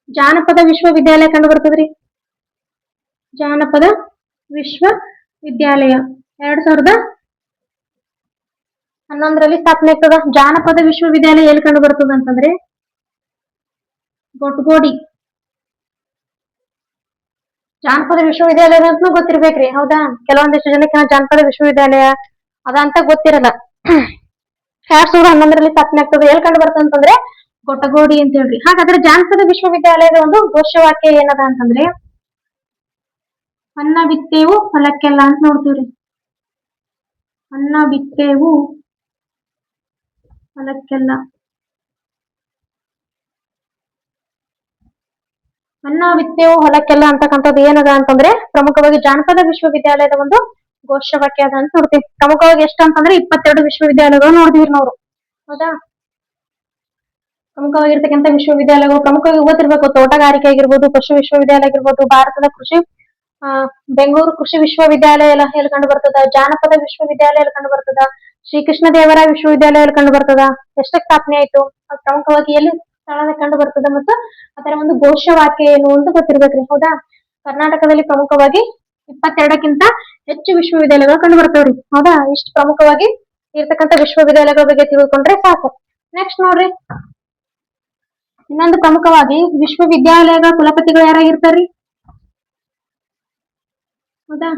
ಜಾನಪದ ವಿಶ್ವವಿದ್ಯಾಲಯ ಕಂಡು ಬರ್ತದ್ರಿ. ಜಾನಪದ ವಿಶ್ವವಿದ್ಯಾಲಯ 2011ರಲ್ಲಿ ಸ್ಥಾಪನೆ ಆಗ್ತದ. ಜಾನಪದ ವಿಶ್ವವಿದ್ಯಾಲಯ ಎಲ್ಲಿ ಕಂಡು ಬರ್ತದ ಅಂತಂದ್ರೆ ಗೊಟ್ಗೋಡಿ. ಜಾನಪದ ವಿಶ್ವವಿದ್ಯಾಲಯ ಅಂತ ಗೊತ್ತಿರ್ಬೇಕ್ರಿ. ಹೌದಾ, ಕೆಲವೊಂದಿಷ್ಟು ಜನಕ್ಕೆ ಜಾನಪದ ವಿಶ್ವವಿದ್ಯಾಲಯ ಅದಂತ ಗೊತ್ತಿರಲ್ಲ. 2011ರಲ್ಲಿ ಸ್ಥಾಪನೆ ಆಗ್ತದೆ. ಎಲ್ಲಿ ಕಂಡು ಬರ್ತದೆ ಅಂತಂದ್ರೆ ಗೊಟ್ಟಗೋಡಿ ಅಂತ ಹೇಳ್ರಿ. ಹಾಗಾದ್ರೆ ಜಾನಪದ ವಿಶ್ವವಿದ್ಯಾಲಯದ ಒಂದು ಘೋಷವಾಕ್ಯ ಏನದ ಅಂತಂದ್ರೆ ಅನ್ನ ಬಿತ್ತೇವು ಹೊಲಕ್ಕೆಲ್ಲ ಅಂತ ನೋಡ್ತೀವ್ರಿ. ಅನ್ನ ಬಿತ್ತೇವು ಹೊಲಕ್ಕೆಲ್ಲ. ಅನ್ನ ಬಿತ್ತೇವು ಹೊಲಕ್ಕೆಲ್ಲ ಅಂತಕ್ಕಂಥದ್ದು ಏನದ ಅಂತಂದ್ರೆ ಪ್ರಮುಖವಾಗಿ ಜಾನಪದ ವಿಶ್ವವಿದ್ಯಾಲಯದ ಒಂದು ಘೋಷವಾಕ್ಯ ಅದ ಅಂತ ನೋಡ್ತೀವಿ. ಪ್ರಮುಖವಾಗಿ ಎಷ್ಟು ಅಂತಂದ್ರೆ 22 ವಿಶ್ವವಿದ್ಯಾಲಯಗಳು ನೋಡಿದ್ವಿ ನಾವು. ಹೌದಾ, ಪ್ರಮುಖವಾಗಿರ್ತಕ್ಕಂಥ ವಿಶ್ವವಿದ್ಯಾಲಯಗಳು ಪ್ರಮುಖವಾಗಿ ಗೊತ್ತಿರ್ಬೇಕು. ತೋಟಗಾರಿಕೆ ಆಗಿರ್ಬೋದು, ಕೃಷಿ ವಿಶ್ವವಿದ್ಯಾಲಯ ಆಗಿರ್ಬೋದು, ಭಾರತದ ಕೃಷಿ ಬೆಂಗಳೂರು ಕೃಷಿ ವಿಶ್ವವಿದ್ಯಾಲಯ ಎಲ್ಲ ಎಲ್ಲಿ ಕಂಡು ಬರ್ತದ, ಜಾನಪದ ವಿಶ್ವವಿದ್ಯಾಲಯ ಎಲ್ಲಿ ಕಂಡು ಬರ್ತದ, ಶ್ರೀಕೃಷ್ಣ ದೇವರಾಯ ವಿಶ್ವವಿದ್ಯಾಲಯ ಎಲ್ಲಿ ಕಂಡು ಬರ್ತದ, ಎಷ್ಟಕ್ಕೆ ಸ್ಥಾಪನೆ ಆಯ್ತು, ಅದು ಪ್ರಮುಖವಾಗಿ ಎಲ್ಲಿ ಸ್ಥಳದಲ್ಲಿ ಕಂಡು ಬರ್ತದೆ ಮತ್ತು ಅದರ ಒಂದು ಘೋಷವಾಕ್ಯ ಏನು ಅಂತ ಗೊತ್ತಿರ್ಬೇಕ್ರಿ. ಹೌದಾ, ಕರ್ನಾಟಕದಲ್ಲಿ ಪ್ರಮುಖವಾಗಿ 22ಕ್ಕಿಂತ ಹೆಚ್ಚು ವಿಶ್ವವಿದ್ಯಾಲಯಗಳು ಕಂಡು ಬರ್ತವ್ರಿ. ಹೌದಾ, ಇಷ್ಟು ಪ್ರಮುಖವಾಗಿ ಇರ್ತಕ್ಕಂಥ ವಿಶ್ವವಿದ್ಯಾಲಯಗಳ ಬಗ್ಗೆ ತಿಳ್ಕೊಂಡ್ರೆ ಸಾಕು. ನೆಕ್ಸ್ಟ್ ನೋಡ್ರಿ, ಇನ್ನೊಂದು ಪ್ರಮುಖವಾಗಿ ವಿಶ್ವವಿದ್ಯಾಲಯಗಳ ಕುಲಪತಿಗಳು ಯಾರಾಗಿರ್ತಾರ್ರಿ? ಹೌದಾ,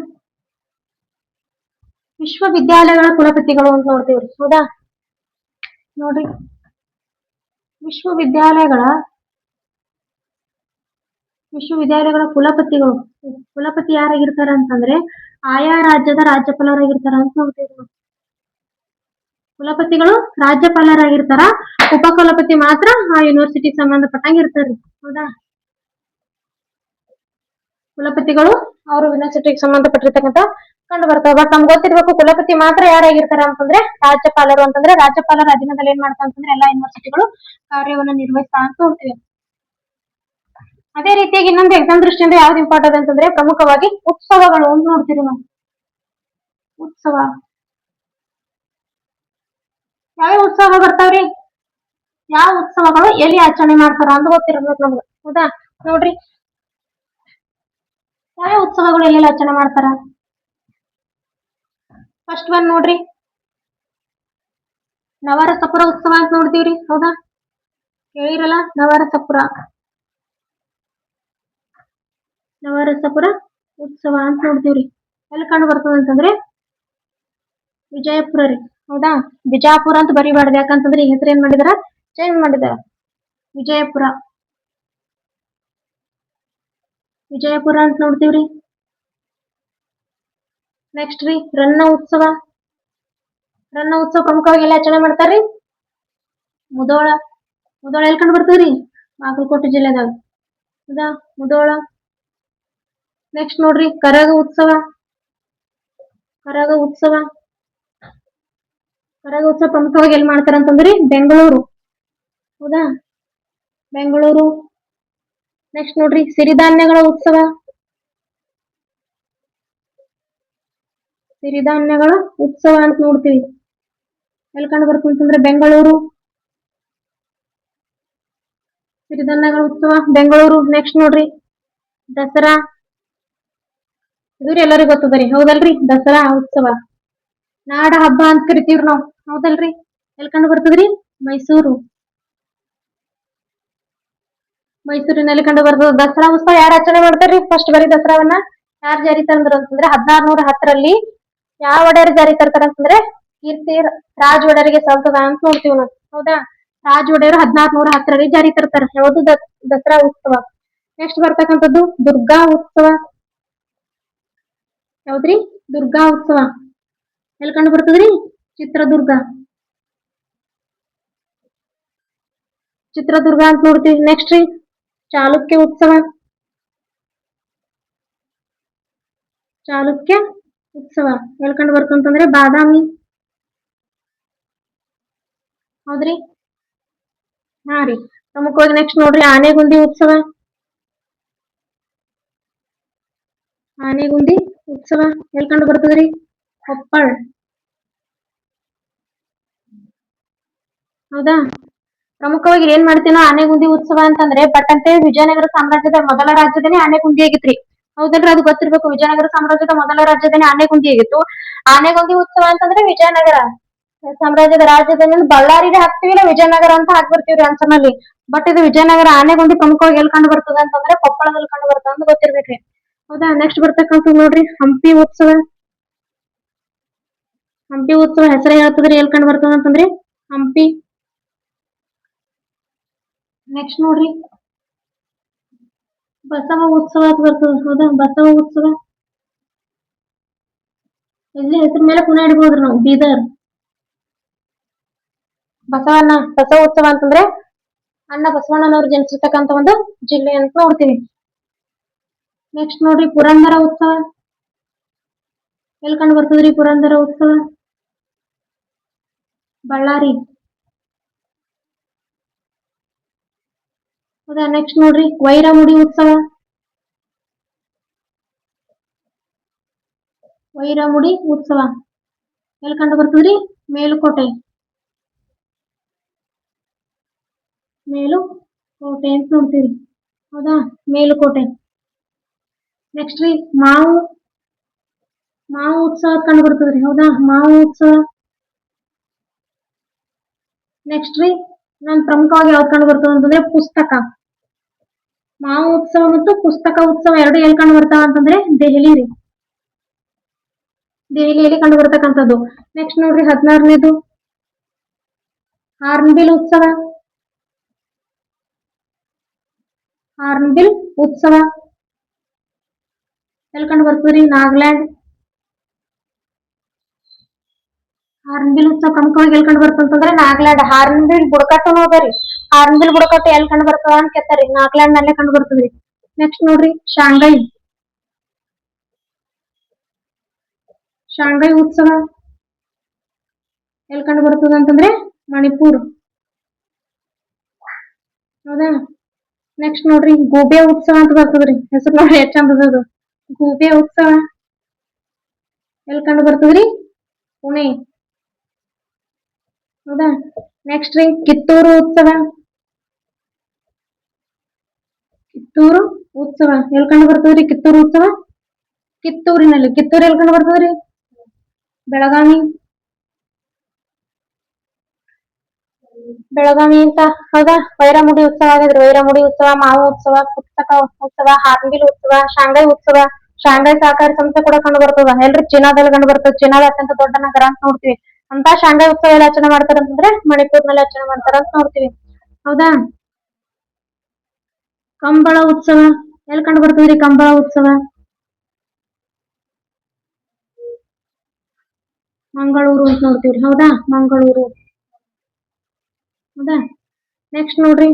ವಿಶ್ವವಿದ್ಯಾಲಯಗಳ ಕುಲಪತಿಗಳು ಅಂತ ನೋಡ್ತೀವ್ರಿ. ಹೌದಾ, ನೋಡ್ರಿ, ವಿಶ್ವವಿದ್ಯಾಲಯಗಳ ಕುಲಪತಿ ಯಾರಾಗಿರ್ತಾರ ಅಂತಂದ್ರೆ ಆಯಾ ರಾಜ್ಯದ ರಾಜ್ಯಪಾಲರಾಗಿರ್ತಾರ ಅಂತ ನೋಡ್ತೀವಿ. ಕುಲಪತಿಗಳು ರಾಜ್ಯಪಾಲರಾಗಿರ್ತಾರ, ಉಪಕುಲಪತಿ ಮಾತ್ರ ಆ ಯೂನಿವರ್ಸಿಟಿಗೆ ಸಂಬಂಧಪಟ್ಟಂಗೆ ಇರ್ತಾರ್ರಿ. ಹೌದಾ, ಕುಲಪತಿಗಳು ಅವರು ಯೂನಿವರ್ಸಿಟಿಗೆ ಸಂಬಂಧಪಟ್ಟಿರ್ತಕ್ಕಂಥ ಕಂಡು ಬರ್ತಾವ. ಬಟ್ ನಮ್ಗೆ ಗೊತ್ತಿರ್ಬೇಕು ಕುಲಪತಿ ಮಾತ್ರ ಯಾರಾಗಿರ್ತಾರ ಅಂತಂದ್ರೆ ರಾಜ್ಯಪಾಲರು ಅಂತಂದ್ರೆ ರಾಜ್ಯಪಾಲರ ಅಧೀನದಲ್ಲಿ ಏನ್ ಮಾಡ್ತಾ ಅಂತಂದ್ರೆ ಎಲ್ಲಾ ಯೂನಿವರ್ಸಿಟಿಗಳು ಕಾರ್ಯವನ್ನು ನಿರ್ವಹಿಸ್ತಾ ಅಂತ ಹೋಗ್ತೀವಿ. ಅದೇ ರೀತಿಯಾಗಿ ಇನ್ನೊಂದು ಎಕ್ಸಾಮ್ ದೃಷ್ಟಿಯಿಂದ ಯಾವ್ದು ಇಂಪಾರ್ಟೆಂಟ್ ಅಂತಂದ್ರೆ ಪ್ರಮುಖವಾಗಿ ಉತ್ಸವಗಳು ಅಂತ ನೋಡ್ತೀವಿ ನಾವು. ಉತ್ಸವ ಯಾವ ಉತ್ಸವ ಬರ್ತಾವ್ರಿ? ಯಾವ ಉತ್ಸವಗಳು ಎಲ್ಲಿ ಆಚರಣೆ ಮಾಡ್ತಾರ ಅಂತ ಗೊತ್ತಿರ್ಬೇಕು ನಮ್ಗೆ. ಹೌದಾ? ನೋಡ್ರಿ ಯಾವ ಉತ್ಸವಗಳು ಎಲ್ಲೆಲ್ಲಿ ಆಚರಣೆ ಮಾಡ್ತಾರ. ಫಸ್ಟ್ ಒನ್ ನೋಡ್ರಿ, ನವರಸಪುರ ಉತ್ಸವ ಅಂತ ನೋಡ್ತೀವ್ರಿ. ಹೌದಾ? ಕೇಳಿರಲ್ಲ ನವರಸಪುರ ಉತ್ಸವ ಅಂತ ನೋಡ್ತೀವ್ರಿ. ಎಲ್ಲಿ ಕಂಡು ಬರ್ತದ ಅಂತಂದ್ರೆ ವಿಜಯಪುರ ರೀ. ಹೌದಾ? ಬಿಜಾಪುರ ಅಂತ ಬರಿಬಾರ್ದು, ಯಾಕಂತಂದ್ರೆ ಈ ಹೆಸರು ಏನ್ ಮಾಡಿದಾರ, ಚೇಂಜ್ ಮಾಡಿದಾರ. ವಿಜಯಪುರ ಅಂತ ನೋಡ್ತೀವ್ರಿ. ನೆಕ್ಸ್ಟ್ ರೀ ರನ್ನ ಉತ್ಸವ ಪ್ರಮುಖವಾಗಿ ಎಲ್ಲ ಆಚರಣೆ ಮಾಡ್ತಾರ್ರಿ. ಮುದೋಳ ಎಲ್ಲಿ ಕಂಡು ಬರ್ತದ್ರಿ? ಬಾಗಲಕೋಟೆ ಜಿಲ್ಲೆದಾಗ. ಹೌದಾ? ಮುದೋಳ. ನೆಕ್ಸ್ಟ್ ನೋಡ್ರಿ ಕರಗ ಉತ್ಸವ ಪ್ರಮುಖವಾಗಿ ಎಲ್ಲಿ ಮಾಡ್ತಾರ ಅಂತಂದ್ರಿ ಬೆಂಗಳೂರು. ಹೌದಾ? ಬೆಂಗಳೂರು. ನೆಕ್ಸ್ಟ್ ನೋಡ್ರಿ ಸಿರಿಧಾನ್ಯಗಳ ಉತ್ಸವ ಅಂತ ನೋಡ್ತೀವಿ. ಎಲ್ಲಿ ಕಂಡು ಬರ್ತದೆ ಅಂತಂದ್ರೆ ಬೆಂಗಳೂರು. ಸಿರಿಧಾನ್ಯಗಳ ಉತ್ಸವ ಬೆಂಗಳೂರು. ನೆಕ್ಸ್ಟ್ ನೋಡ್ರಿ ದಸರಾ. ಇದು ಎಲ್ಲರಿಗೂ ಗೊತ್ತದರಿ. ಹೌದಲ್ರಿ? ದಸರಾ ಉತ್ಸವ ನಾಡ ಹಬ್ಬ ಅಂತ ಕರಿತೀವ್ರಿ ನಾವು. ಹೌದಲ್ರಿ? ಎಲ್ಲಿ ಕಂಡು ಬರ್ತದ್ರಿ? ಮೈಸೂರಿನಲ್ಲಿ ಕಂಡು ಬರ್ತದ. ದಸರಾ ಉತ್ಸವ ಯಾರು ಆಚರಣೆ ಮಾಡ್ತಾರ್ರಿ? ಫಸ್ಟ್ ಬರೀ ದಸರಾವನ್ನ ಯಾರು ಜಾರಿ ತಂದ್ರು ಅಂತಂದ್ರೆ 1610ರಲ್ಲಿ ಯಾವ ಒಡೆಯರ್ ಜಾರಿ ತರ್ತಾರ ಅಂತಂದ್ರೆ ಕೀರ್ತಿ ರಾಜ್ ಒಡೆಯರಿಗೆ ಸಲ್ತದ ಅಂತ ನೋಡ್ತೀವಿ ನಾವು. ಹೌದಾ? ರಾಜ್ ಒಡೆಯರು 1610ರಲ್ಲಿ ಜಾರಿ ತರ್ತಾರ. ಯಾವುದು? ದಸರಾ ಉತ್ಸವ. ನೆಕ್ಸ್ಟ್ ಬರ್ತಕ್ಕಂಥದ್ದು ದುರ್ಗಾ ಉತ್ಸವ. ಯಾವ್ದ್ರಿ? ದುರ್ಗಾ ಉತ್ಸವ ಎಲ್ಲಿ ಕಂಡು ಬರ್ತದ್ರಿ? ಚಿತ್ರದುರ್ಗ ಅಂತ ನೋಡ್ತೀವಿ. ನೆಕ್ಸ್ಟ್ ರೀ ಚಾಲುಕ್ಯ ಉತ್ಸವ ಎಲ್ಲಿ ಕಂಡು ಬರ್ತಂತಂದ್ರೆ ಬಾದಾಮಿ. ಹೌದ್ರಿ? ಹಾ ರೀ. ಪ್ರಮುಖವಾಗಿ ನೆಕ್ಸ್ಟ್ ನೋಡ್ರಿ ಆನೆಗುಂದಿ ಉತ್ಸವ ಎಲ್ಲಿ ಕಂಡು ಬರ್ತದ್ರಿ? ಕೊಪ್ಪಳ. ಹೌದಾ? ಪ್ರಮುಖವಾಗಿ ಏನ್ ಮಾಡ್ತೀವಿ ನಾವು ಆನೆಗುಂದಿ ಉತ್ಸವ ಅಂತಂದ್ರೆ ಬಟ್ ವಿಜಯನಗರ ಸಾಮ್ರಾಜ್ಯದ ಮೊದಲ ರಾಜಧಾನಿ ಆನೆಗುಂದಿ ಆಗಿತ್ರಿ. ಹೌದಲ್ರಿ? ಅದು ಗೊತ್ತಿರ್ಬೇಕು. ವಿಜಯನಗರ ಸಾಮ್ರಾಜ್ಯದ ಮೊದಲ ರಾಜಧಾನಿ ಆನೆಗುಂದಿ ಆಗಿತ್ತು. ಆನೆಗುಂದಿ ಉತ್ಸವ ಅಂತಂದ್ರೆ ವಿಜಯನಗರ ಸಾಮ್ರಾಜ್ಯದ ರಾಜಧಾನಿ ಬಳ್ಳಾರಿಗೆ ಹಾಕ್ತಿವಿ, ಇಲ್ಲ ವಿಜಯನಗರ ಅಂತ ಹಾಕ್ಬಿಡ್ತೀವ್ರಿ ಆನ್ಸರ್ ನಲ್ಲಿ. ಬಟ್ ಇದು ವಿಜಯನಗರ. ಆನೆಗುಂದಿ ಪ್ರಮುಖವಾಗಿ ಎಲ್ಲಿ ಕಂಡು ಬರ್ತದೆ ಅಂತಂದ್ರೆ ಕೊಪ್ಪಳದಲ್ಲಿ ಕಂಡು ಬರ್ತದೆ ಅಂತ ಗೊತ್ತಿರ್ಬೇಕ್ರಿ. ಹೌದಾ? ನೆಕ್ಸ್ಟ್ ಬರ್ತಕ್ಕಂಥ ನೋಡ್ರಿ ಹಂಪಿ ಉತ್ಸವ ಹೆಸರೇ ಹೇಳ್ತದ್ರಿ ಎಲ್ಲಿ ಕಂಡು ಬರ್ತದ ಅಂತಂದ್ರೆ ಹಂಪಿ. ನೆಕ್ಸ್ಟ್ ನೋಡ್ರಿ ಬಸವ ಉತ್ಸವ ಅಂತ ಬರ್ತದೆ. ಹೌದಾ? ಬಸವ ಉತ್ಸವ ಇಲ್ಲಿ ಹೆಸರು ಮೇಲೆ ಪುನಃ ಇಡ್ಬೋದ್ರಿ ನಾವು. ಬೀದರ್. ಬಸವ ಉತ್ಸವ ಅಂತಂದ್ರೆ ಅಣ್ಣ ಬಸವಣ್ಣನವರು ಜನಿಸಿರ್ತಕ್ಕಂಥ ಒಂದು ಜಿಲ್ಲೆ ಅಂತ ನೋಡ್ತೀವಿ. ನೆಕ್ಸ್ಟ್ ನೋಡ್ರಿ ಪುರಂದರ ಉತ್ಸವ ಎಲ್ಲಿ ಕಂಡು ಬರ್ತದ್ರಿ? ಪುರಂದರ ಉತ್ಸವ ಬಳ್ಳಾರಿ. ಹೌದಾ? ನೆಕ್ಸ್ಟ್ ನೋಡ್ರಿ ವೈರಮುಡಿ ಉತ್ಸವ ಎಲ್ಲಿ ಕಂಡು ಬರ್ತದ್ರಿ? ಮೇಲುಕೋಟೆ ಅಂತ ನೋಡ್ತೀವಿ. ಹೌದಾ? ಮೇಲುಕೋಟೆ. ನೆಕ್ಸ್ಟ್ ರೀ ಮಾವು ಉತ್ಸವ ಕಂಡು ಬರ್ತದ್ರಿ. ಹೌದಾ? ಮಾವು ಉತ್ಸವ. ನೆಕ್ಸ್ಟ್ ರೀ ಪ್ರಮುಖವಾಗಿ ಯಾವ್ದು ಕಂಡು ಬರ್ತದ ಅಂತಂದ್ರೆ ಪುಸ್ತಕ. ಮಾವು ಉತ್ಸವ ಮತ್ತು ಪುಸ್ತಕ ಉತ್ಸವ ಎರಡು ಎಲ್ಲಿ ಕಂಡು ಬರ್ತಾವ ಅಂತಂದ್ರೆ ದೆಹಲಿಯಲ್ಲಿ ಕಂಡು ಬರ್ತಕ್ಕಂಥದ್ದು. ನೆಕ್ಸ್ಟ್ ನೋಡ್ರಿ 16ನೇದು ಹಾರ್ನ್ಬಿಲ್ ಉತ್ಸವ ಎಲ್ಲಿ ಕಂಡು ಬರ್ತದ್ರಿ? ನಾಗಾಲ್ಯಾಂಡ್. ಹಾರ್ನ್ಬಿಲ್ ಉತ್ಸವ ಪ್ರಮುಖವಾಗಿ ಎಲ್ಲಿ ಕಂಡು ಬರ್ತಂತಂದ್ರೆ ನಾಗಾಲ್ಯಾಂಡ್. ಹಾರ್ನ್ಬಿಲ್ ಬುಡಕಟ್ಟು ನೋಡ್ರಿ. ಹಾರ್ನ್ಬಿಲ್ ಬುಡಕಟ್ಟು ಎಲ್ಲಿ ಕಂಡು ಬರ್ತಾವ ಅಂತ ಕೇಳ್ತಾರಿ. ನಾಗಾಲ್ಯಾಂಡ್ ನಲ್ಲೇ ಕಂಡು ಬರ್ತದ್ರಿ. ನೆಕ್ಸ್ಟ್ ನೋಡ್ರಿ ಶಾಂಘೈ ಶಾಂಘೈ ಉತ್ಸವ ಎಲ್ಲಿ ಕಂಡು ಬರ್ತದ ಅಂತಂದ್ರೆ ಮಣಿಪುರ್. ಹೌದಾ. ನೆಕ್ಸ್ಟ್ ನೋಡ್ರಿ ಗೂಬೆ ಉತ್ಸವ ಅಂತ ಬರ್ತದ್ರಿ, ಹೆಸರು ನೋಡ್ರಿ ಎಷ್ಟ್ ಚಂದ ಅದು. ಗೂಬೆ ಉತ್ಸವ ಎಲ್ಲಿ ಕಂಡು ಬರ್ತದ್ರಿ ಪುಣೆ. ಹೌದಾ. ನೆಕ್ಸ್ಟ್ ರೀ ಕಿತ್ತೂರು ಉತ್ಸವ. ಕಿತ್ತೂರು ಉತ್ಸವ ಎಲ್ಲಿ ಕಂಡು ಬರ್ತದ್ರಿ ಕಿತ್ತೂರು ಉತ್ಸವ? ಕಿತ್ತೂರಿನಲ್ಲಿ. ಕಿತ್ತೂರು ಎಲ್ಲಿ ಕಂಡು ಬರ್ತದ್ರಿ? ಬೆಳಗಾವಿ. ಬೆಳಗಾವಿ ಅಂತ. ಹೌದಾ. ವೈರಮುಡಿ ಉತ್ಸವ ಆಗಿದ್ರಿ, ವೈರಮುಡಿ ಉತ್ಸವ, ಮಾವು ಉತ್ಸವ, ಪುಸ್ತಕ ಉತ್ಸವ, ಹಾರ್ನ್ಬಿಲ್ ಉತ್ಸವ, ಶಾಂಘೈ ಉತ್ಸವ, ಶಾಂಘೈ ಸಹಕಾರಿ ಸಂಸ್ಥೆ ಕೂಡ ಕಂಡು ಬರ್ತದ. ಎಲ್ರಿ ಚೀನಾದಲ್ಲಿ ಕಂಡು ಬರ್ತದೆ, ಚೀನಾದ ಅತ್ಯಂತ ದೊಡ್ಡ ನಗರ ಅಂತ ನೋಡ್ತೀವಿ. ಅಂತ ಶಾಂಘೈ ಉತ್ಸವ ಎಲ್ಲಿ ಆಚರಣೆ ಮಾಡ್ತಾರ ಅಂತಂದ್ರೆ ಮಣಿಪುರ್ನಲ್ಲಿ ಆಚರಣೆ ಮಾಡ್ತಾರ ಅಂತ ನೋಡ್ತೀವಿ. ಹೌದಾ. ಕಂಬಳ ಉತ್ಸವ ಎಲ್ಲಿ ಕಂಡು ಬರ್ತದ್ರಿ ಕಂಬಳ ಉತ್ಸವ? ಮಂಗಳೂರು ಅಂತ ನೋಡ್ತೀವ್ರಿ. ಹೌದಾ. ಮಂಗಳೂರು. ಹೌದಾ. ನೆಕ್ಸ್ಟ್ ನೋಡ್ರಿ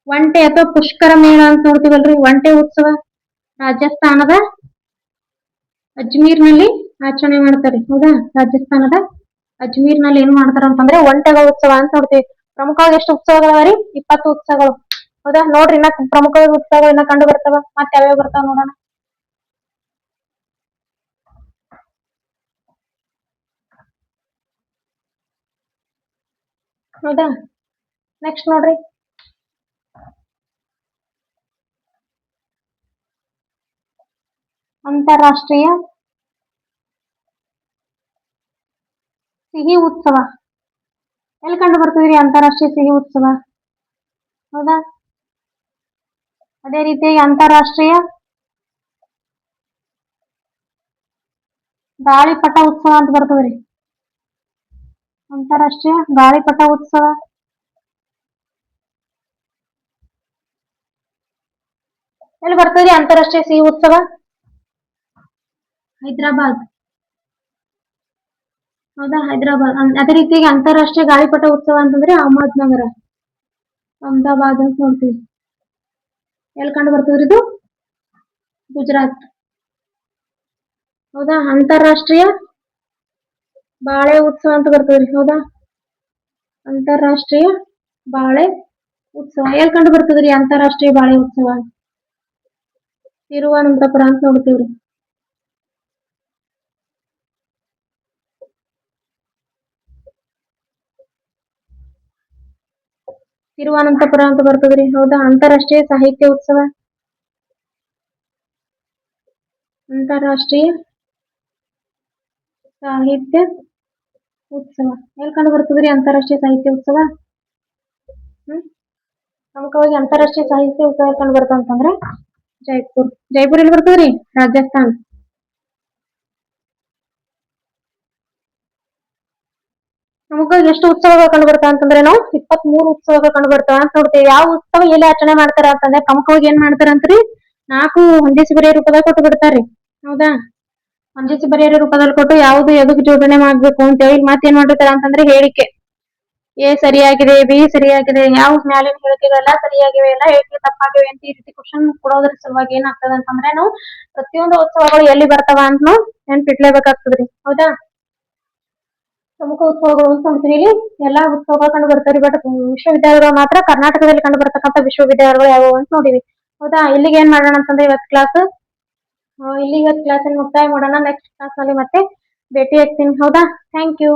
ಒಂಟೆ ಅಥವಾ ಪುಷ್ಕರ ಮೇಳ ಅಂತ ನೋಡ್ತೀವಲ್ರಿ, ಒಂಟೆ ಉತ್ಸವ ರಾಜಸ್ಥಾನದ ಅಜ್ಮೀರ್ನಲ್ಲಿ ಆಚರಣೆ ಮಾಡ್ತಾರೆ. ಹೌದಾ. ರಾಜಸ್ಥಾನದ ಅಜ್ಮೀರ್ನಲ್ಲಿ ಏನ್ ಮಾಡ್ತಾರ ಅಂತಂದ್ರೆ ಒಂಟೆಗಳ ಉತ್ಸವ ಅಂತ ನೋಡ್ತೀವಿ. ಪ್ರಮುಖವಾಗಿ ಎಷ್ಟು ಉತ್ಸವಗಳವರಿ? 20 ಉತ್ಸವಗಳು. ಹೌದಾ. ನೋಡ್ರಿ ಇನ್ನ ಪ್ರಮುಖವಾಗಿ ಉತ್ಸವಗಳು ಇನ್ನ ಕಂಡು ಬರ್ತಾವ. ಮತ್ತೆ ಯಾವ್ಯಾವ ಬರ್ತಾವ ನೋಡೋಣ. ಹೌದಾ. ನೆಕ್ಸ್ಟ್ ನೋಡ್ರಿ ಅಂತಾರಾಷ್ಟ್ರೀಯ ಸಿಹಿ ಉತ್ಸವ ಎಲ್ಲಿ ಕಂಡು ಬರ್ತದ್ರಿ ಅಂತಾರಾಷ್ಟ್ರೀಯ ಸಿಹಿ ಉತ್ಸವ? ಹೌದಾ. ಅದೇ ರೀತಿಯಾಗಿ ಅಂತಾರಾಷ್ಟ್ರೀಯ ಗಾಳಿಪಟ ಉತ್ಸವ ಅಂತ ಬರ್ತದ್ರಿ. ಅಂತಾರಾಷ್ಟ್ರೀಯ ಗಾಳಿಪಟ ಉತ್ಸವ ಎಲ್ಲಿ ಬರ್ತದ್ರಿ ಅಂತಾರಾಷ್ಟ್ರೀಯ ಸಿಹಿ ಉತ್ಸವ? ಹೈದರಾಬಾದ್. ಹೌದಾ. ಹೈದರಾಬಾದ್. ಅದೇ ರೀತಿಯಾಗಿ ಅಂತಾರಾಷ್ಟ್ರೀಯ ಗಾಳಿಪಟ ಉತ್ಸವ ಅಂತಂದ್ರೆ ಅಹಮದ್ನಗರ, ಅಹಮದಾಬಾದ್ ಅಂತ ನೋಡ್ತೀವಿ. ಎಲ್ಲಿ ಕಂಡು ಬರ್ತದ್ರಿ ಇದು? ಗುಜರಾತ್. ಹೌದಾ. ಅಂತಾರಾಷ್ಟ್ರೀಯ ಬಾಳೆ ಉತ್ಸವ ಅಂತ ಬರ್ತದ್ರಿ. ಹೌದಾ. ಅಂತಾರಾಷ್ಟ್ರೀಯ ಬಾಳೆ ಉತ್ಸವ ಎಲ್ಲಿ ಕಂಡು ಬರ್ತದ್ರಿ ಅಂತಾರಾಷ್ಟ್ರೀಯ ಬಾಳೆ ಉತ್ಸವ? ತಿರುವನಂತಪುರ ಅಂತ ನೋಡ್ತೀವ್ರಿ. ತಿರುವನಂತಪುರ ಅಂತ ಬರ್ತದ್ರಿ. ಹೌದಾ. ಅಂತಾರಾಷ್ಟ್ರೀಯ ಸಾಹಿತ್ಯ ಉತ್ಸವ, ಅಂತಾರಾಷ್ಟ್ರೀಯ ಸಾಹಿತ್ಯ ಉತ್ಸವ ಎಲ್ಲಿ ಕಂಡು ಬರ್ತದ್ರಿ ಅಂತಾರಾಷ್ಟ್ರೀಯ ಸಾಹಿತ್ಯ ಉತ್ಸವ? ಪ್ರಮುಖವಾಗಿ ಅಂತಾರಾಷ್ಟ್ರೀಯ ಸಾಹಿತ್ಯ ಉತ್ಸವ ಕಂಡು ಬರ್ತಾವ ಅಂತಂದ್ರೆ ಜೈಪುರ್. ಜೈಪುರ್ ಎಲ್ಲಿ ಬರ್ತದ್ರಿ? ರಾಜಸ್ಥಾನ್. ಪ್ರಮುಖವಾಗಿ ಎಷ್ಟು ಉತ್ಸವಗಳು ಕಂಡು ಬರ್ತಾವ ಅಂತಂದ್ರೆ ನಾವು 23 ಉತ್ಸವಗಳು ಕಂಡು ಬರ್ತಾವ ಅಂತ ನೋಡ್ತೀವಿ. ಯಾವ ಉತ್ಸವ ಎಲ್ಲಿ ಆಚರಣೆ ಮಾಡ್ತಾರ ಅಂತಂದ್ರೆ ಪ್ರಮುಖವಾಗಿ ಏನ್ ಮಾಡ್ತಾರ ಅಂತ್ರಿ 4 ಹೊಂದಿಸಿ ಬರೆಯ ರೂಪದಾಗ ಕೊಟ್ಟು ಬಿಡ್ತಾರ್ರಿ. ಹೌದಾ. ಹೊಂದಿಸಿ ಬರೆಯ ರೂಪದಲ್ಲಿ ಕೊಟ್ಟು ಯಾವ್ದು ಎದಕ್ ಜೋಡಣೆ ಮಾಡ್ಬೇಕು ಅಂತ ಹೇಳಿ ಮತ್ತೇನ್ ಮಾಡಿರ್ತಾರ ಅಂತಂದ್ರೆ ಹೇಳಿಕೆ. ಎ ಸರಿಯಾಗಿದೆ, ಬಿ ಸರಿಯಾಗಿದೆ, ಯಾವ ಮ್ಯಾಲಿನ ಹೇಳಿಕೆಗಳೆಲ್ಲ ಸರಿಯಾಗಿವೆ, ಎಲ್ಲ ಹೇಳಿಕೆ ತಪ್ಪಾಗಿವೆ ಅಂತ ಈ ರೀತಿ ಕ್ವಶನ್ ಕೊಡೋದ್ರ ಸಲುವಾಗಿ ಏನಾಗ್ತದ ಅಂತಂದ್ರೆ ನಾವು ಪ್ರತಿಯೊಂದು ಉತ್ಸವಗಳು ಎಲ್ಲಿ ಬರ್ತಾವ ಅಂತ ನಾವು ನೆನ್ಪಿಟ್ಲೇಬೇಕಾಗ್ತದ್ರಿ. ಹೌದಾ. ಪ್ರಮುಖ ಉತ್ಸವಗಳು ಅಂತ ನೋಡ್ತೀವಿ. ಇಲ್ಲಿ ಎಲ್ಲಾ ಉತ್ಸವಗಳು ಕಂಡು ಬರ್ತಾವ್ರಿ. ಬಟ್ ವಿಶ್ವವಿದ್ಯಾಲಯಗಳು ಮಾತ್ರ ಕರ್ನಾಟಕದಲ್ಲಿ ಕಂಡು ಬರ್ತಕ್ಕಂಥ ವಿಶ್ವವಿದ್ಯಾಲಯಗಳು ಯಾವುವು ಅಂತ ನೋಡಿವಿ. ಹೌದಾ. ಇಲ್ಲಿಗೆ ಏನ್ ಮಾಡೋಣ ಅಂತಂದ್ರೆ ಇವತ್ತು ಕ್ಲಾಸ್ ಇಲ್ಲಿಗೆ ಕ್ಲಾಸ್ ಮುಕ್ತಾಯ ಮಾಡೋಣ. ನೆಕ್ಸ್ಟ್ ಕ್ಲಾಸ್ ನಲ್ಲಿ ಮತ್ತೆ ಭೇಟಿ ಆಗ್ತೀನಿ. ಹೌದಾ. Thank you.